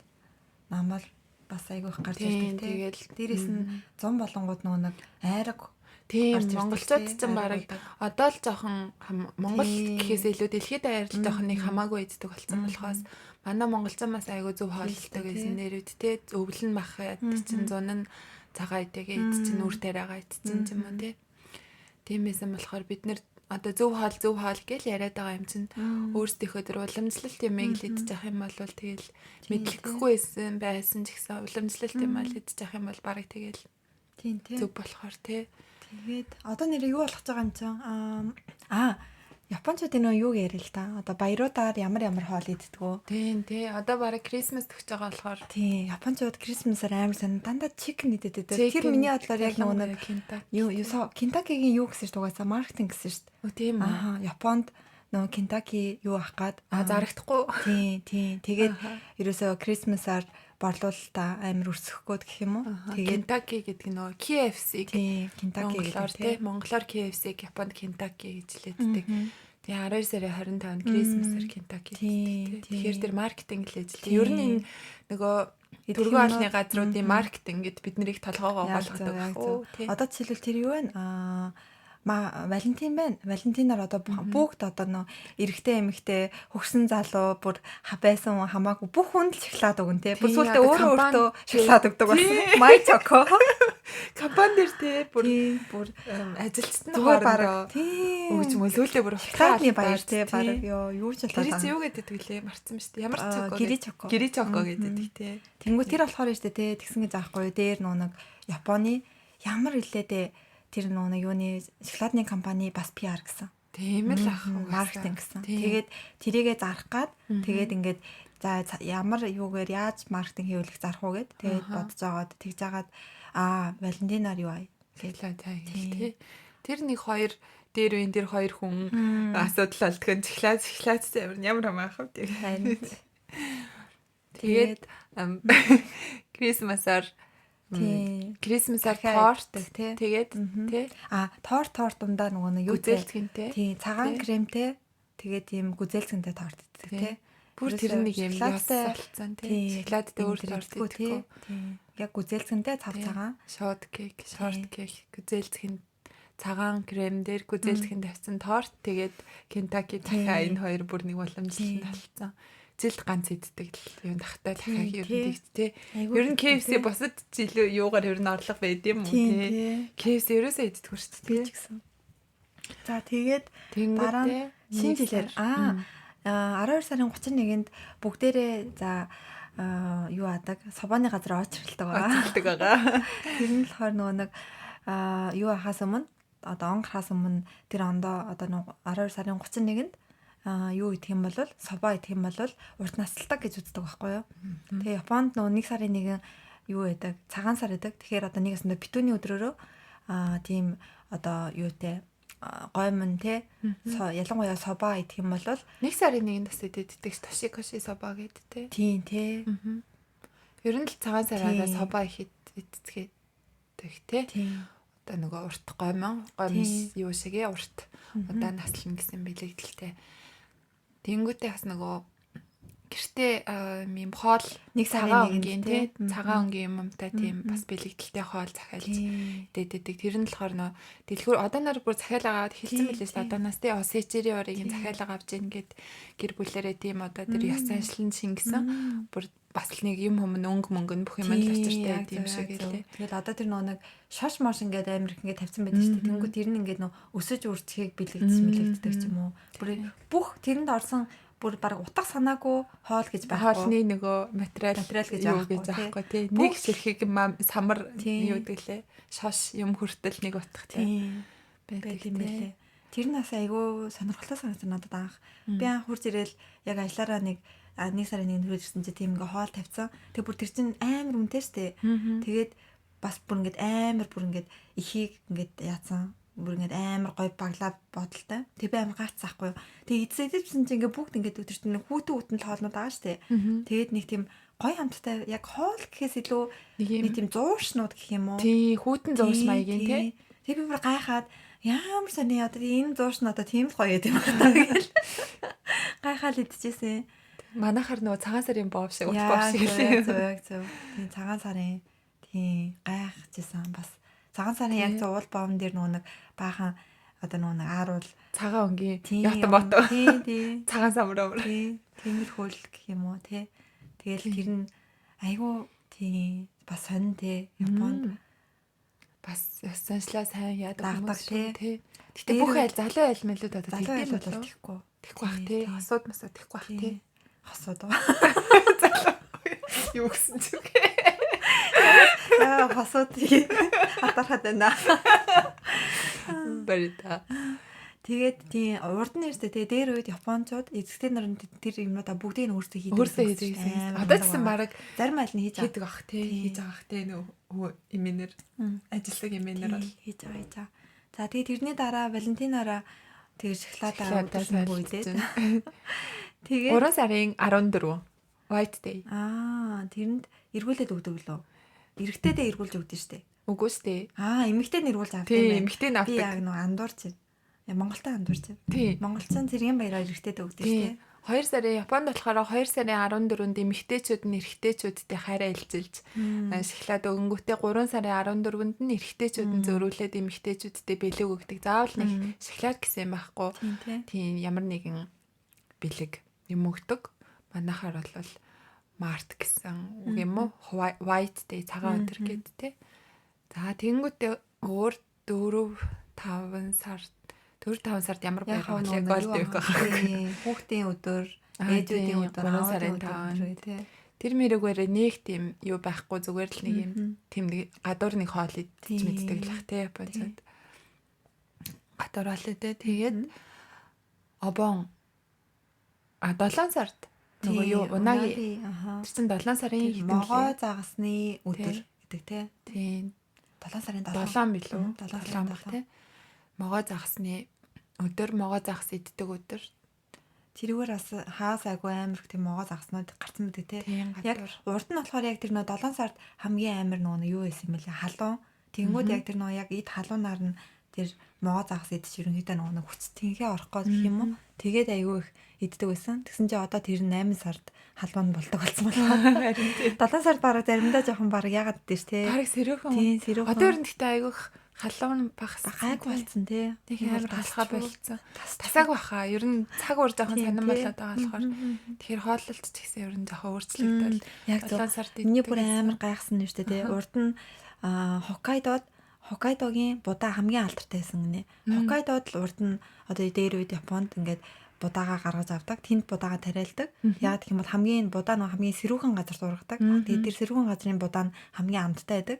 Speaker 1: намар бас айгүйх гарч ирдэг те. Тэгэл дээрэс нь 100 болонгууд нэг айраг
Speaker 2: тийм монголчууд ч баг одоо л жоохон Монгол гэхээс илүү дэлхийд даяар л жоохон нэг хамаагүй иддэг болсон болохоос манай монголчууд бас айгүй зөв хооллолтой гэсэн нэрүүд те өвлөн мах яддаг чинь зун нь цагаа идэгээ ид чинь үр тариагаа идсэн юм уу те. Тиймээсэн болохоор бид нэр одоо зөв хоол гэж яриад байгаа юм чинь өөрсдийнхөө тэр уламжлалт юмыг л идчих явах юм бол тэгэл мэдлэггүй байсан ч гэсэн уламжлалт юм аа л идчих явах юм бол барыг тэгэл
Speaker 1: тийм
Speaker 2: зөв болохоор те.
Speaker 1: Тэгээд одоо нэр юу болох байгаа юм чинь Япончууд энэ юу яриа л та. Одоо баяруудаар ямар хоол иддэг.
Speaker 2: Тийм тий. Одоо бараг Крисмас төгсөж байгаа болохоор.
Speaker 1: Тийм. Япончууд Крисмасаар амар сан дандаа чикен иддэг. Тэр миний бодлоор яг нэг юу Кентакигийн юу гэсэн шүү дээ. Маркетинг гэсэн шүү дээ.
Speaker 2: Тийм үү.
Speaker 1: Японд нөгөө Кентаки юу авах гад
Speaker 2: зарагдахгүй.
Speaker 1: Тийм. Тэгээд ерөөсөө Крисмасаар борлуулалтаа амар өсгөхгүйд гэх юм уу.
Speaker 2: Тэгээд Кентаки гэдэг нь нөгөө KFC-г
Speaker 1: Монголоор
Speaker 2: тийм Монголоор KFC-г Японд Кентаки гэж лээддэг. Тэгээ 12 сарын 25-нд Крисмасаар Кентаки. Тэгэхээр тэр маркетинг л ажилладаг. Ер нь энэ нөгөө төргөө олны газруудын маркетингэд бид нарыг толгоогоо болгодог.
Speaker 1: Одоо жишээлбэл тэр юу вэ? Валентин байна. Валентинаар одоо бүгд одоо нөө эрэгтэй эмэгтэй хөгсөн залуу бүр байсан хамаагүй бүх хүнд л шоколад өгнө те. Бүр сүлдээ өөрөө шоколад өгдөг байсан. Май чоко.
Speaker 2: Компани дээр те бүр ажилчтны хоорондоо өгч мөлөөлөө бүр
Speaker 1: шоколадны баяр те баг юу ч болоо.
Speaker 2: Тэр юу гэдэг лээ марцсан шүү дээ. Ямар чоко?
Speaker 1: Гири
Speaker 2: чоко гэдэг те.
Speaker 1: Тэнгүү тэр болохоор шүү дээ те. Тэгсэн гэж аахгүй дээр нөө нэг Японы ямар илээ тэр нэг юуны шоколадны компани бас PR гэсэн.
Speaker 2: Тийм л ах
Speaker 1: маркетинг гэсэн. Тэгээд тэрийгэ зарах гад тэгээд ингээд за ямар юугаар яаж маркетинг хийвлэх зарах уу гэд тэгээд бодож агаад тэгж агаад Валентинаар юу аа
Speaker 2: гэлээ тий. Тэр нэг хоёр дээр үн дээр хоёр хүн асуудал болдгоо цихлаац ямар хамаах вэ? Тэгээд Крисмасаар торт тэгээд тий
Speaker 1: торт дундаа нөгөө нэг юу
Speaker 2: гүзээлцгэнтэй
Speaker 1: тий цагаан кремтэй тэгээд тийм гүзээлцгэнтэй торт иддэг тий.
Speaker 2: Бүр тэр нэг юм яс болцсон тий. Шоколадтай өөр торт иддэг.
Speaker 1: Тий. Яг гүзээлцгэнтэй цав цагаан
Speaker 2: шорт кейк, гүзээлцгэн цагаан крем дээр гүзээлцгэн тавьсан торт тэгээд Kentucky дахиад энэ хоёр бүр нэг боломжтой болсон. Зэлд ганц иддэг юм дахтай дахиад ер нь тий. Ер нь KFC босод жилөө юугаар ер нь орлого байд юм уу тий. KFC ерөөсөө иддэг шүү дээ гэсэн. За тэгээд дараа нь шинэ жилээр 12 сарын 31-нд бүгдээрээ за юу адаг собооны газар очролдог байгаа. Тэр нь болохоор нөгөө нэг юу хахаас өмнө одоо он гарахаас өмнө тэр ондоо одоо 12 сарын 31-нд юу идэх юм бол собоо идэх юм бол урт насалдаг гэж үздэг байхгүй юу. Тэгээ Японд нөгөө 1 сарын 1 юу байдаг цагаан сар байдаг. Тэгэхээр одоо нэг өсөндө битүүний өдрөөрөө тийм одоо юутэй гоймон те ялангуяа собоо идэх юм бол 1 сарын 1-нд бас иддэг тошикоши собоо гэдэг те.
Speaker 1: Тийм те.
Speaker 2: Ер нь л цагаан сараараа собоо ихэд иддэг те. Одоо нөгөө урт гоймон юу шигээ урт удаа наслна гэсэн бэлэгдэлтэй. Тэнгүүтээ бас нөгөө гэртээ юм хоол 1 сарын 1-ийн тий цагаан өнгийн юмтай тийм бас бэлэгдэлтэй хоол захиалж дээдэг. Тэр нь болохоор нөө дэлгүүр одооноор бүр захиалаа аваад хэлсэн мэлээс одооноос тий осэчери орыг захиалаа авч ийн гэд гэр бүлэрээ тийм одоо тэр яс заншлан шингэсэн бүр бас л нэг юм мөнгө бүх юм л очиртай тийм шиг гэлээ.
Speaker 1: Тэгээд одоо тэр нөгөө нэг шош мош ингээд амир их ингээд тавьсан байдаг шүү дээ. Тэнгүү тэр нь ингээд нөө өсөж үрцгийг бэлэгддэг ч юм уу. Бүх тэрэнд орсон бүр баг утга санаагүй хоол гэж байхгүй.
Speaker 2: Хоолны нөгөө материал гэж аахгүй тий. Нэг сэрхийг самар юу гэвэл шош юм хүртэл нэг утга тий.
Speaker 1: байдаг юм байлээ. Тэр нь бас айгүй сонирхолтой санагдсан надад анх. Би анх хурц ирэл яг ажиллаараа нэг 1 сарын 1-нд хүрсэн чи тийм ингээ хоол тавьсан. Тэг бүр тэр чин амар үнэтэй штэ. Тэгээд бас бүр ингээд амар бүр ингээд ихийг ингээд яатсан. Бүр ингээд амар гоё баглаа бодолтой. Тэг би амар гацсахгүй. Тэг эцээдсэн чи ингээ бүгд ингээд өдөр чинь хүүтэн л хоолнууд байгаа штэ. Тэгээд нэг тийм гоё хамттай яг хоол гэхээс илүү нэг тийм зууршнууд гэх юм уу?
Speaker 2: Тий, хүүтэн зуурш маягийн тий.
Speaker 1: Тэг би бүр гайхаад ямар сони одоо энэ зуурш нь одоо тийм л гоё юм байна гэл. Гайхаад идчихсэн.
Speaker 2: Манайхаар нөгөө цагаан сарын бов шиг бов шиг лээ.
Speaker 1: Зөв. Тийм цагаан сарын тийм гайхажсэн бас. Цагаан сарын яг уул бовн дээр нөгөө нэг баахан одоо нөгөө нэг ааруул
Speaker 2: цагаан өнгийн ята бото.
Speaker 1: Тийм.
Speaker 2: Цагаан самраа.
Speaker 1: Тиймэрхүүл гэх юм уу те. Тэгэл тэр нь айгүй тийм бас сонин те Японд
Speaker 2: бас сонслоо сайн яадаг
Speaker 1: хүмүүс
Speaker 2: те. Гэтэ бүх айл залуу айл мэлүүд одоо
Speaker 1: тэгдээл бол тэхгүй
Speaker 2: бах те. Хосууд масаа тэхгүй бах те.
Speaker 1: Хосууд уу.
Speaker 2: Юу гэсэн ч үг.
Speaker 1: Хосууд атархад байна.
Speaker 2: Барита.
Speaker 1: Тэгээд тийм урд нь ярьсан тэгээ дээр үед Японцууд эзэгтэй нар тэр юмнуудаа бүгдийг нь өөрсдөө хийдэг.
Speaker 2: Одоо ч гэсэн баг
Speaker 1: зарим айл нь
Speaker 2: хийдэг ах тий хийж байгаа ах тий нөө эмээнэр ажиллаг эмээнэр бол
Speaker 1: хийж байгаа. За тэгээ тэрний дараа Валентинаараа тэгээ шоколадаа үүдсэн үедээ. Тэгээ
Speaker 2: 3 сарын 14 White Day.
Speaker 1: Тэрэнд эргүүлээд өгдөг лөө. Эрэгтэйдээ эргүүлж өгдөн штэ.
Speaker 2: Үгүй штэ.
Speaker 1: Эмэгтэй нь эргүүлж авдаг.
Speaker 2: Тийм, эмэгтэй нь авдаг.
Speaker 1: Би яг нөө андуурч байна. Монголтой андуурч байна.
Speaker 2: Тийм.
Speaker 1: Монголцон цэргийн баяраар эрэгтэйдээ өгдөн штэ.
Speaker 2: 2 сарын Японд болохоор 2 сарын 14-нд эмэгтэйчүүд нь эрэгтэйчүүдтэй хайраа илчилж шоколад өгөнгүүтээ 3 сарын 14-нд нь эрэгтэйчүүд нь зөөрүүлээд эмэгтэйчүүдтэй бэлэг өгдөг. Заавал нэг шоколад гэсэн юм байхгүй. Тийм ямар нэгэн бэлэг юм өгдөг. Манайхаар бол Март гэсэн үг юм уу? White Day цагаан өдөр гэдэг те. За тэгэнгүүтээ өөр 4-5 сард ямар баяр болоо голд юу гэх юм.
Speaker 1: Хүүхдийн өдөр, ээжүүдийн өдөр,
Speaker 2: 3 сарын 5 те. Тэр мэрэгээрээ нэг тийм юу байхгүй зүгээр л нэг юм тийм нэг гадуур нэг хоол идэж мэддэг л ах те Японцод. Гадуур хоол те. Тэгээд обон 7 сард нөгөө юу унаги тэр чин 7 сарын
Speaker 1: могоо загасны өдөр гэдэг те.
Speaker 2: Тийм
Speaker 1: 7 сарын
Speaker 2: 7 билүү 7 бах те. могоо загасны өдөр могоо загас иддэг өдөр.
Speaker 1: Тэрүүгээр бас хаас айгүй амар тийм могоо загснууд гарсан мэт те.
Speaker 2: Тийм
Speaker 1: Яг
Speaker 2: гадуур.
Speaker 1: урд нь болохоор яг тэр нөө 7 сард хамгийн амар нөгөө юу байсан юм бэлээ халуун. Тэнгүүд яг тэр нөгөө яг ид халуунаар нь тэр могоо загас идэж ерөнхийдөө нөгөө хүч тэнхээ орох гээд гэх юм уу. Тэгээд айгүй их иддэг байсан. Тэгсэн чинь одоо тэр 8 сард халуун болдог болсон байна. 7 сард бараг заримдаа жоохон бараг ягаад дээ те.
Speaker 2: Бараг сэрүүхэн.
Speaker 1: Тийм сэрүүхэн.
Speaker 2: Одоо ер нь гэхдээ айгүй их халуун багсан.
Speaker 1: гайг болсон те.
Speaker 2: Тэг амар халахаа болцсон. Тасааг баха. Ер нь цаг ур жоохон сонирн болоод байгаа болохоор тэгэхээр хооллолт ч гэсэн ер нь жоохон өөрчлөгдөв.
Speaker 1: Яг
Speaker 2: 7 сард
Speaker 1: миний бүр амар гайхсан нэртэй те. Урд нь Хоккайдогийн будаа хамгийн алдартай байсан гинэ. Хоккайдод л урд нь одоо дээр үед Японд ингээд будаагаа гаргаж авдаг. Тэнд будаагаа тариалдаг. Яг гэх юм бол будаа нь хамгийн сэрүүхэн газар сургадаг. Тэгээд тэр сэрүүхэн газрын будаа нь хамгийн амттай байдаг.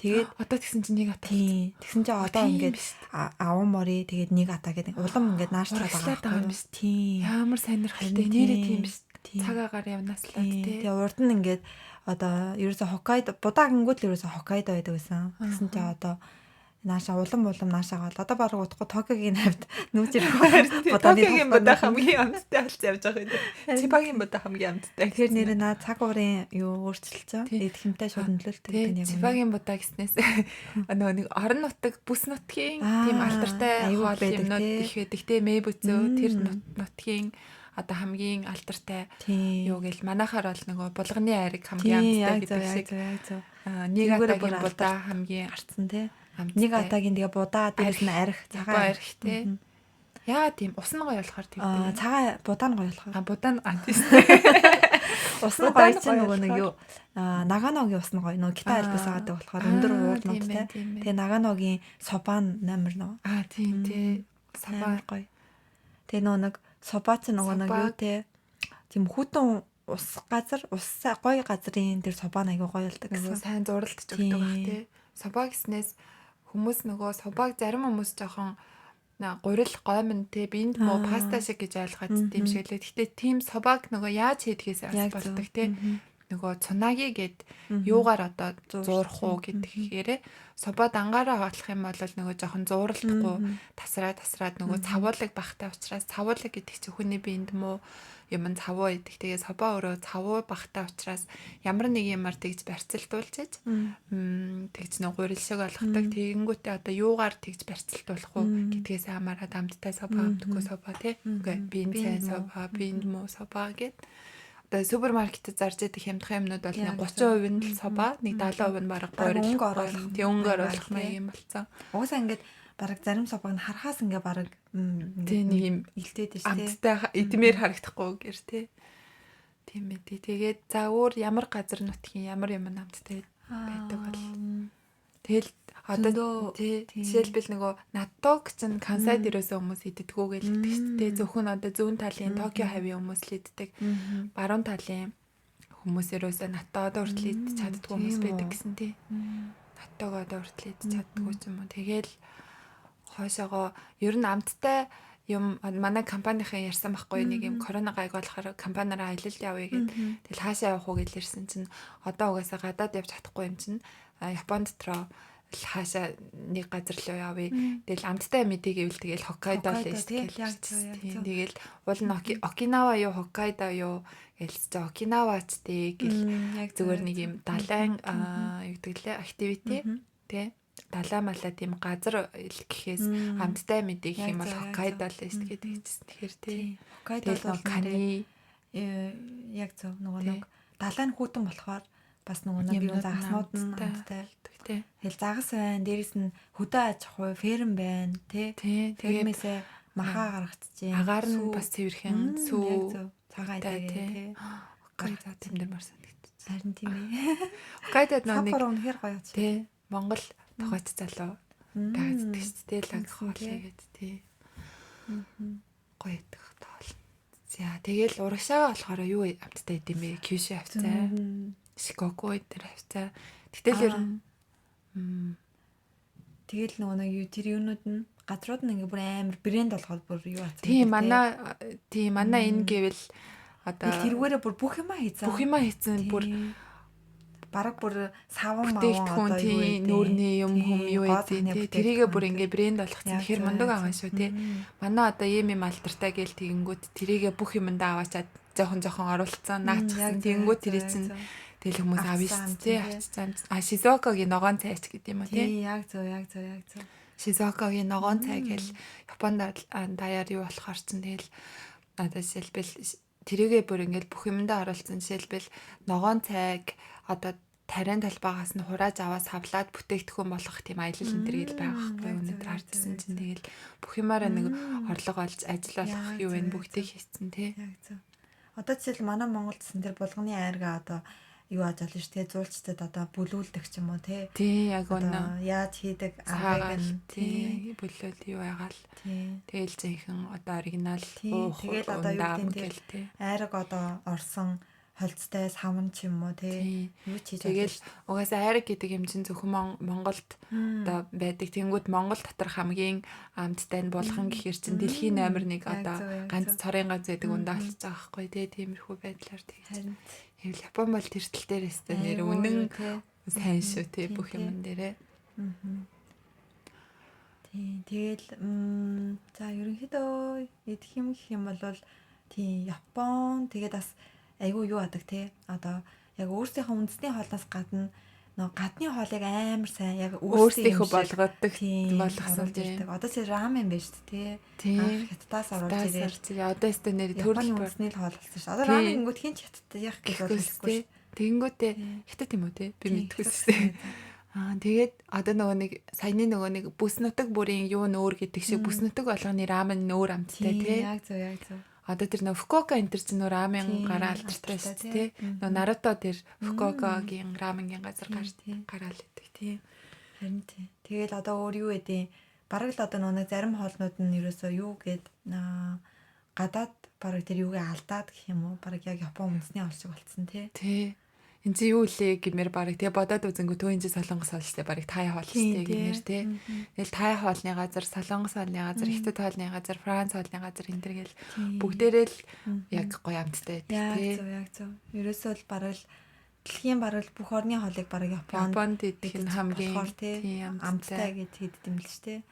Speaker 1: Тэгээд
Speaker 2: одоо тэгсэн чинь нэг ата.
Speaker 1: Тэгсэн чинь одоо ингээд аван мори тэгээд нэг ата гэдэг улам ингээд наашлаад байгаа юм биш. Тийм.
Speaker 2: Ямар сонирхолтой нэрээ тийм биш. Цаг агаар явнаас л тий.
Speaker 1: Тэгээд урд нь ингээд одоо ерөөсө Хоккайдо будаа гингүүд л ерөөсө Хоккайдо байдаг байсан. Тэгсэн чинь одоо нааша улам наашаа гол одоо баг утга Токиогийн навд нүүж ирэх
Speaker 2: Токиогийн будаа хамгийн амттай болж явж байгаа юм. Цибагийн будаа хамгийн амттай.
Speaker 1: Тэгэхээр нэр наа цаг уурын юу өөрчилж байгаа. Эдхэмтэй шууд нөлөөлтөг гэдэг
Speaker 2: нь яг. Цибагийн будаа гэснээс нөгөө нэг орон нутаг бүс нутгийн тийм алдартай хоол юмнууд их байдаг те мэбүцөө тэр нутгийн одоо хамгийн алдартай юу гэл манайхаар бол нөгөө булганы айрыг хамгийн амттай гэдэг шиг. Нэг атагийн будаа хамгийн
Speaker 1: гарцсан те. Нэг атагийн тэгээ будаа дээрс нь арх
Speaker 2: цагаан арх те. Яа тийм ус нь гоё болохоор тийм.
Speaker 1: Цагаан будаа нь гоё болохоор.
Speaker 2: Будаа нь тийм.
Speaker 1: Ус нь гоё чинь нөгөө нэг юу Наганогийн ус нь гоё нөгөө Китай альбас аваад болохоор өндөр уурлууд те. Тэгээ Наганогийн собан номер нөө.
Speaker 2: Тийм тий.
Speaker 1: Собан гоё. Тэгээ нөгөө нэг собац нөгөө нэг юу те. Тийм хүтэн ус газар гоё газрын тэр собан аягүй гоё болдог гэсэн.
Speaker 2: Сайн зуралдж өгдөг бах те. Собаа гэснээс хүмүүс нөгөө собааг зарим хүмүүс жоохон гурил гомн те биэнд муу паста шиг гэж ойлгоод тийм шиг лээ. Гэхдээ тийм собааг нөгөө яаж хийдгээс бас болдог те. Нөгөө цунаги гэд юугаар одоо зуурах уу гэдгээрээ собаа дангаараа хаалах юм бол нөгөө жоохон зууралдахгүй тасраад нөгөө цавуулаг багтай учраас цавуулаг гэдэг чинь хүний биэнд муу юм цавуу идэх. Тэгээ собаа өөрөө цавуу багтай учраас ямар нэг юмар тэгж барьцалтуулж тэгж нэг гурил шиг болгодог. Тэгэнгүүтээ одоо юугаар тэгж барьцалтуулах уу гэдгээс хамаараад амттай собаа амтгүй собаа тий. Үгүй биенд сайн собаа, биенд муу собаа гэд. Одоо супермаркетд зарж идэх хямдхан юмнууд бол 30% нь л собаа, нэг 70% нь бараг гурил оруулах. Тэг өнгө оруулах юм болцсон.
Speaker 1: Уусаа ингээд бараг зарим собааг нь харахаас ингээ бараг
Speaker 2: тийм нэг юм
Speaker 1: илтээд шүү дээ.
Speaker 2: Амттай эдмээр харагдахгүй гэр тий. Тийм ээ. Тэгээд за өөр ямар газар нутгийн ямар юм амттай байдаг бол. Тэгэл одоо тий жишээлбэл нөгөө Натог чинь Кансайд ерөөсөө хүмүүс иддэггүй гэж хэлдэг шүү дээ. Зөвхөн одоо зүүн талын Токио хавийн хүмүүс л иддэг. Баруун талын хүмүүс ерөөсөө Натод хүртэл идэж чаддгүй хүмүүс байдаг гэсэн тий. Натог одоо хүртэл идэж чаддгүй ч юм уу. Тэгэл хойшоогоо ер нь амттай юм манай компанийн ярьсан байхгүй нэг юм корона гайг болохоор компаниараа аялалд явъя гэд. Тэгэл хаашаа явах уу гэж ирсэн чинь одоо угаасаа гадаад явж чадахгүй юм чинь Японд дотроо хаашаа нэг газар руу явъя. Тэгэл амттай мэдээ гэвэл тэгэл Хоккайдо л шүү дээ. Тэгэл уул нь Окинава юу Хоккайдо юу гэлж Окинавач дээ гэл зүгээр нэг юм далайн юу гэдэг лээ активити тий. Далаа малаа тийм газар гэхээс амттай мэдээ гэх юм бол Хоккайдо л шүү дээ гэсэн. Тэгэхээр тий.
Speaker 1: Хоккайдо бол кани яг зөв нөгөө нэг далайн хүүтэн болохоор бас нөгөө нэг юу загаснууд нь амттай тий. Тэгэл загас байна. Дээрэс нь хөдөө аж ахуй ферм байна тий. Фермээсээ махаа гаргацжээ.
Speaker 2: Агаар нь бас цэвэрхэн сүү
Speaker 1: цагаан идэх тий.
Speaker 2: Хоккайдо тэмдэр марсан гэж.
Speaker 1: Харин тийм ээ.
Speaker 2: Хоккайдод нэг
Speaker 1: үнэхээр гоё ч
Speaker 2: тий. Монгол тохойч залуу таагддаг шүү дээ. Лаг хоолой гэдэг тий. Гоё идэх тоол. За тэгэл урагшаага болохоор юу амттай идэм бэ? Кюши авцаа. Шикоку дээр авцаа. Тэгтэл ер нь
Speaker 1: тэгэл нөгөө нэг тэр юунууд нь газрууд нь ингээ бүр амар брэнд болохоор бүр юу ацсан.
Speaker 2: Тийм манай энэ гэвэл одоо
Speaker 1: тэргээрээ бүр бүх юма хийцэн.
Speaker 2: Бүх юма хийцэн бүр
Speaker 1: бараг бүр саван
Speaker 2: бүтээгдэхүүн
Speaker 1: одоо юу
Speaker 2: тий нүүрний юм хүм юу
Speaker 1: гоо
Speaker 2: эдийн
Speaker 1: цахны
Speaker 2: тий тэрийгэ бүр ингээ брэнд болгоцсон.
Speaker 1: Яг
Speaker 2: Тэгэхээр
Speaker 1: зөв,
Speaker 2: мундаг
Speaker 1: яг
Speaker 2: аваа
Speaker 1: зөв.
Speaker 2: шүү тий. Манай одоо ийм алдартай гээл тэгэнгүүт тэрийгэ бүх юмдаа аваачаад жоохон оруулцсан наагчихсан. Тэгэнгүүт тэрий чинь тэгэл хүмүүс авна шүү тий. Шизуокагийн ногоон цайч гэдэг юм уу тий.
Speaker 1: Яг зөв.
Speaker 2: Шизуокагийн ногоон цай гээл Японд даяар юу болохоор чинь тэгэл одоо жишээлбэл тэрийгэ бүр ингээл бүх юмдаа оруулсан. Жишээлбэл ногоон цайг одоо тарайн талбаагаас нь хурааж аваад савлаад бүтээгдэхүүн болгох тийм аялал энэ төр гэл байгаа байхгүй өнөөдөр хардсан чинь тэгэл бүх юмараа нэг орлого олж ажил болох юу вэ бүгдийг хийцэн тий.
Speaker 1: Яг зөв. Одоо жишээл манай Монголд гэсэн тэр булганы айргаа одоо юу ааж болно шүү дээ зуулчдад одоо бүлүүлдэг ч юм уу тий.
Speaker 2: Тий яг үнэ.
Speaker 1: Яаж хийдэг аргыг нь
Speaker 2: тий бүлээл юу ягаал. Тэгэл зинхэн одоо оригинал
Speaker 1: уух. Тэгэл одоо юу гэдэг тий. Айраг одоо орсон холцтой савн ч юм уу тий. Юу ч хийж
Speaker 2: тэгэл угаасаа айраг гэдэг юм чинь зөвхөн Монголд одоо байдаг. Тэнгүүд Монгол дотор хамгийн амттай нь булган гэхэр чинь дэлхийн номер 1 одоо ганц цорын ганц байдаг ундаа олж байгаа байхгүй тий. Тиймэрхүү байдлаар тэгж. Япон бол тэр тал дээр өстэй нэр үнэн сайн шүү тий бүх юм дээрээ.
Speaker 1: Тий тэгэл за ерөнхийдөө идэх юм гэх юм бол тий Япон тэгээд бас айгүй юу адаг тий одоо яг өөрсдийнхөө үндэсний хоолноос гадна гадны хоолыг амар сайн яг
Speaker 2: өөрсдийнхөө болгодог болгосон тий.
Speaker 1: Одоо чи рамен байж тий. Хятадаас оруулж ирээ.
Speaker 2: Одоо өстэй нэр төрөл
Speaker 1: үндэсний хоол болсон шүү. Одоо рамен гингүүд хин ч хятад яах гэж болохгүй.
Speaker 2: Тэгэнгүүтээ хятад юм уу тий? Би мэдчихсэн. Тэгээд одоо нэг саяны нэг бүс нутаг бүрийн юу нөөр гэдэг шиг бүс нутаг болгоны рамен нөөр амттай тий.
Speaker 1: Яг зөв.
Speaker 2: Одоо тэр Фукуока энэ төр чинь рамен гараа алдартай шүү дээ тий. Наруто тэр Фукуокагийн раменгийн газар гараал идэг тий.
Speaker 1: Харин тий. Тэгэл одоо өөр юу гэдэг бараг л одоо нэг зарим хоолнууд нь ерөөсөө юу гээд гадаад бараг тэр юугээ алдаад гэх юм уу бараг яг Япон үндэсний хоол шиг болцсон тий.
Speaker 2: Тий. Энд чи юу лээ гэмээр барыг тэгээ бодоод үзэнгүү төөний солонгос хоолстэй барыг тая хоол штэ гэмээр тий. Тэгэл тая хоолны газар, солонгос хоолны газар, хятад хоолны газар, франц хоолны газар энэ төр гэл бүгдээрээ л яг гоё амттай байдаг тий.
Speaker 1: Яг зөв. Ерөөсөө л бараг л дэлхийн бараг бүх орны хоолыг бараг
Speaker 2: Японд идэх нь хамгийн
Speaker 1: амттай гэж хэлдэг юм л штэ.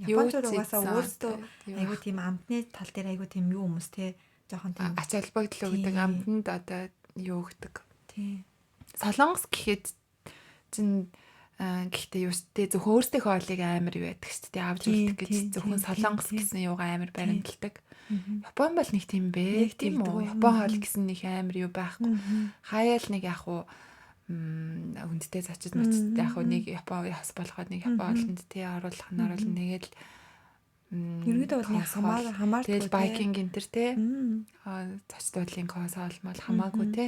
Speaker 1: Японууд угаасаа өөрсдөө айгуу тийм амтны тал дээр айгуу тийм юу хүмүүс тий. Жохон тийм
Speaker 2: ач холбогдол өгдөг амтнд одоо юу өгдөг. Солонгос гэхэд чинь гэхдээ юустэй зөвхөн өөрсдийнхөө хоолыг амар юу байдаг шүү дээ авч үлдэх гэж зөвхөн солонгос гэсэн юугаа амар баримталдаг. Япон бол нэг тийм бэ тийм үү? Япон хоол гэсэн нэг амар юу байхгүй. Хаяал нэг яг уу хүндтэй зочид мөчтэй яг уу нэг Япон яс болгоод нэг Япон хоолнд тий оруулах нь оруулна тэгээд
Speaker 1: ерөөдөө бол хамаардаг.
Speaker 2: Тэгэл байкинг энэ төр те. Зочд бодлын коос олмол хамаагүй те.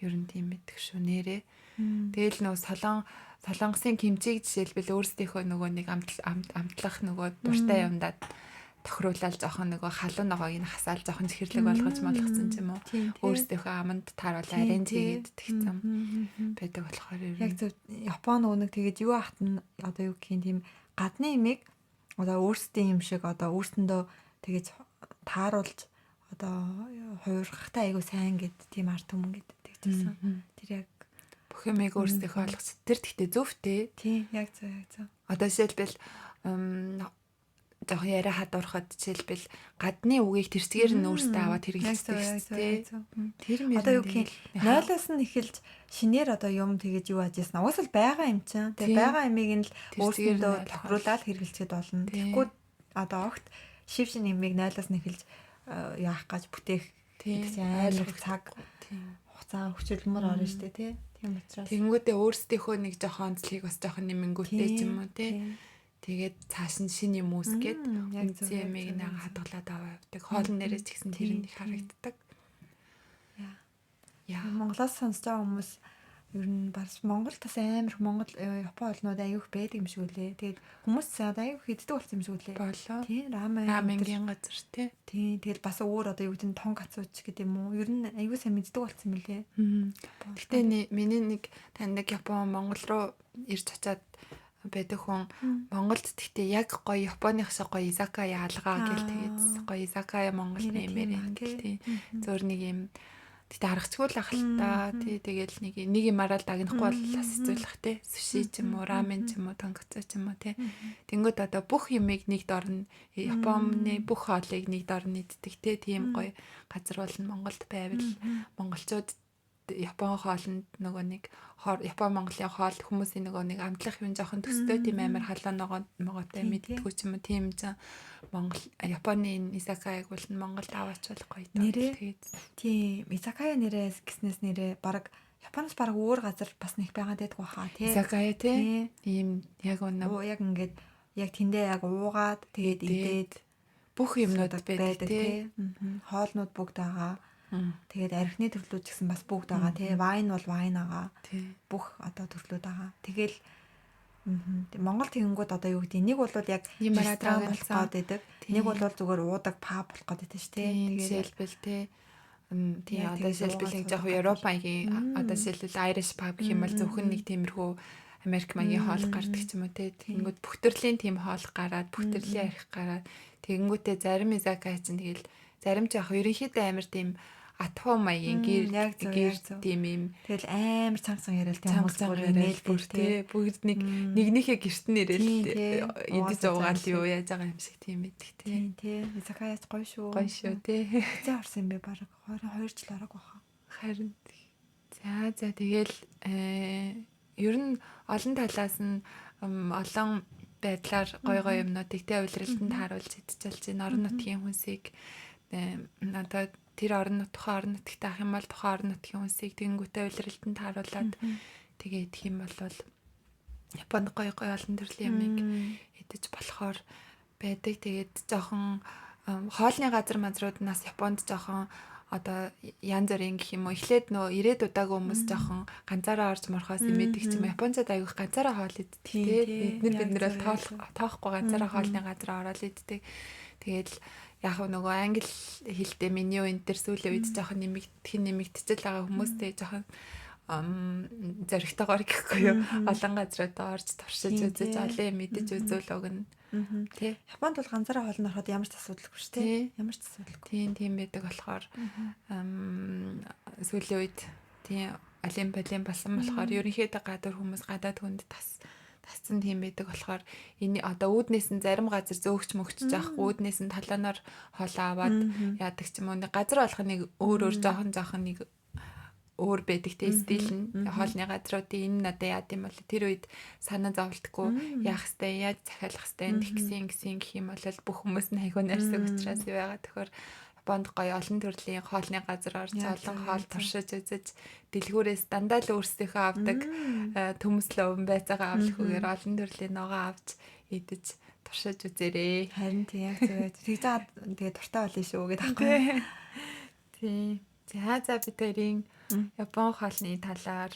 Speaker 2: Ер нь тийм мэддэг шүү нэрээ. Тэгэл нөө солонгосын кимчиг жишээлбэл өөрсдийнхөө нөгөө нэг амтлах нөгөө дуртай юмдаад тохируулаад жоохон нөгөө халуун ногоог нь хасаал жоохон чихэрлэг болгож молгосон ч юм уу. Өөрсдийнхөө аманд тааруул арен зэгээд тэгсэн байдаг болохоор
Speaker 1: яг зөв Япон нөгөө нэг тэгээд юу ахт нь одоо юу гэх юм тийм гадны имийг одоо өөрсдийн юм шиг одоо өөрсөндөө тэгэж тааруулж одоо хуурхахтай айгу сайн гэд тийм арт түмэн гэдэг тэгчихсэн. Тэр яг
Speaker 2: бүх юмыг өөрсдийнхөө ойлгоц. Тэр тэгтээ зөвтэй.
Speaker 1: Тийм яг зөв.
Speaker 2: Одоо жишээлбэл жоох яриа хадуурхад жишээлбэл гадны үгийг тэрцгээр нь өөрсдөө аваад хэрэглэдэг тийм. Тэр мөр
Speaker 1: одоо юу гэх юм 0-аас нь эхэлж шинээр одоо юм тэгэж юу аажсэн. Угсаал байгаа юм чинь. Тэгээ байгаа ямиг нь л өөрсдөө тохируулаад хэрэглэчихэд болно. Тэгэхгүй одоо огт шив шин ямиг 0-аас нь эхэлж яах гэж бүтээх гэсэн айлгал цаг хугацаа хүчилмөр орно шүү дээ тийм учраас.
Speaker 2: Тэнгүүдээ өөрсдийнхөө нэг жоохон онцлогийг бас жоохон нэмэнгүүтээ ч юм уу тийм. Тэгээд цааш нь шин юм үсгээд үнцэн ямиг нэг хадгалаад аваа явдаг. Хоолн нэрээс ч гэсэн тэр нь их харагддаг.
Speaker 1: Яа. Монголоос сонсож байгаа хүмүүс ер нь бас Монгол тас амар Монгол Япон олнууд аюух байдаг юм шиг үлээ. Тэгээд хүмүүс одоо аюух иддэг болсон юм шиг үлээ.
Speaker 2: Болоо.
Speaker 1: Тийм
Speaker 2: раменгийн газар тий.
Speaker 1: Тийм тэгэл бас өөр одоо юу гэдэг нь тонг ацууч гэдэг юм уу. Ер нь аюу сайн мэддэг болсон юм лээ.
Speaker 2: Гэтэ миний нэг таньдаг Япон Монгол руу ирж очиад байдаг хүн Монголд тэгтээ яг гоё Японых шиг гоё изакая алгаа гэл тэгээд гоё изакая Монгол нэмэр юм гэл тий. Зөөр нэг юм Тэгтээ харагчгүй л ах л та. Тий тэгэл нэг юмараа л дагнахгүй бол бас хэцүүлэх тий. Суши ч юм уу, рамен ч юм уу, тонгоцоо ч юм уу тий. Тэнгүүд одоо бүх юмыг нэг дорн Японы бүх хоолыг нэг дорн иддэг тий. Тийм гоё газар бол Монголд байвал монголчууд Япон хоолнд нөгөө нэг Япон Монголын хоол хүмүүсийн нөгөө нэг амтлах юм жоохон төстэй тийм амар халаа ногоотой мэддэггүй ч юм уу тийм ч Монгол Японы изакаяг бол Монголд аваач бол гоё тэгээд
Speaker 1: тийм изакая нэрээ гэснээс нэрээ баг Японоос баг өөр газар бас нэг байгаад байдгүй хаа тий
Speaker 2: изакая тий ийм яг
Speaker 1: яг ингээд яг тэндээ яг уугаад тэгээд идээд
Speaker 2: бүх юмнууд байдаг тий
Speaker 1: хоолнууд бүгд байгаа. Тэгээд архины төрлүүд ч гэсэн бас бүгд байгаа тий. Вайн бол вайн байгаа. Бүх одоо төрлүүд байгаа. Тэгэл Монгол тэгэнгүүт одоо юу гэдэг нэг бол яг ресторан болох гэдэг. Нэг бол зүгээр уудаг паб болох гэдэг шүү дээ.
Speaker 2: Тэгээд жишээлбэл тий. Тийм одоо жишээлбэл яг Европагийн одоо жишээлбэл Irish pub гэх юм бол зөвхөн нэг тиймэрхүү Америк маягийн хоол гардаг ч юм уу тий. Тэгэнгүүт бүх төрлийн тийм хоол гараад бүх төрлийн арх гараад тэгэнгүүтээ зарим изакая чинь тэгэл зарим ч яг ерөнхийдөө амар тийм атхуу маягийн гэр тийм юм
Speaker 1: тэгэл амар цангацсан яриад тийм
Speaker 2: хүмүүс бүр тий бүгд нэгнийхээ гэрт нэрэл идэж уугаал юу яаж байгаа юм шиг тийм байдаг
Speaker 1: тий изакаяц гоё шүү
Speaker 2: тий
Speaker 1: хэзээ орсон юм бэ баг 22 жил орог баха
Speaker 2: харин за тэгэл ер нь олон талаас нь олон байдлаар гоё юмнуудыг тий увлралтанд харуулж идчихэлж байна орон нутгийн хүнсийг одоо тэр орон нутгт ах юм бол тухайн орон нутгийн хүнсийг тэгэнгүүтээ увлралтанд харуулад тэгээ идэх юм бол Японд гоё олон төрлийн юмыг идэж болохоор байдаг. Тэгээд жоохон хоолны газрууднаас Японд жоохон одоо янз бүрийн гэх юм уу эхлээд нөө ирээд удаагүй хүмүүс жоохон ганцаараа орж морхоос имэдэг ч юм Японцад аявих ганцаараа хоол иддэг тий бид нэр бол тоохгүй ганцаараа хоолны газар ороод иддэг. Тэгээд яг нөгөө англи хэлтэй меню энэ төр сүүлийн үед жоохон нэмэгдчихэл байгаа хүмүүстэй жоохон зоригтойгоор гэхгүй юу олон газруудаа орж туршиж үзэж олон юм мэдэж үзүүл өгнө тий
Speaker 1: Японд бол ганцаараа хоолнд ороход ямар ч асуудалгүй шүү дээ ямар ч асуудалгүй
Speaker 2: тийм байдаг болохоор сүүлийн үед тий олимпиадын болсон болохоор ерөнхийдөө гадуур хүмүүс гадаад хүнд тасцсан тийм байдаг болохоор энэ одоо үүднээс нь зарим газар зөөгч мөгч жаах үүднээс нь талаанаар хоолоо аваад яадаг ч юм уу газар болох нэг өөр жоохон нэг өөр байдаг те стил нь хоолны газруудын энэ надад яад юм бол тэр үед санаа зовлтгүй яах хэвээр яаж захиалах хэвээр гисэн гэх юм бол бүх хүмүүс нь хайгуу нарсаг учраас юу яагаад тэгэхээр Японд гоё олон төрлийн хоолны газар орж олон хоол туршиж үзэж дэлгүүрээс дандаа л өөрсдийнхөө авдаг төмөслөө өвн байцаагаа авлахгүйгээр олон төрлийн ногоо авч идэж туршиж үзээрэй.
Speaker 1: Харин тийм яг зөв. Тэгж тэгээ дуртай болно шүү гэдэг аахгүй.
Speaker 2: Тийм. За бид хоёрын Япон хоолны талаар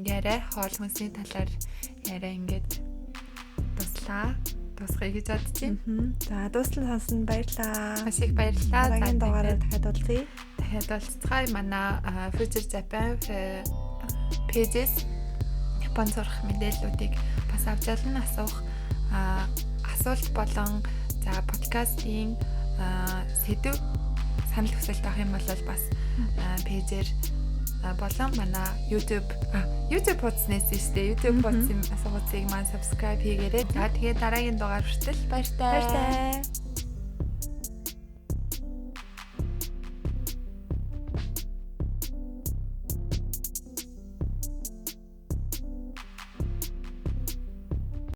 Speaker 2: яриа, хоол хүнсний талаар яриа ингээд дуслаа. Дуусгая гэж бодож байна.
Speaker 1: За дуустал сонсон баярлалаа.
Speaker 2: Маш их баярлалаа.
Speaker 1: Дараагийн дугаараар дахиад уулзъя.
Speaker 2: Дахиад уулзцгаая. Манай Future Japan pages Япон сурах мэдээллүүдийг бас авч ялна асуух асуулт болон за подкастын сэдв санал хүсэлт авах юм бол бас пэйжээр болон манай YouTube хуудснаас шүү дээ. YouTube хуудсыг маань subscribe хийгээрэй. За тэгээд дараагийн дугаар хүртэл баяртай.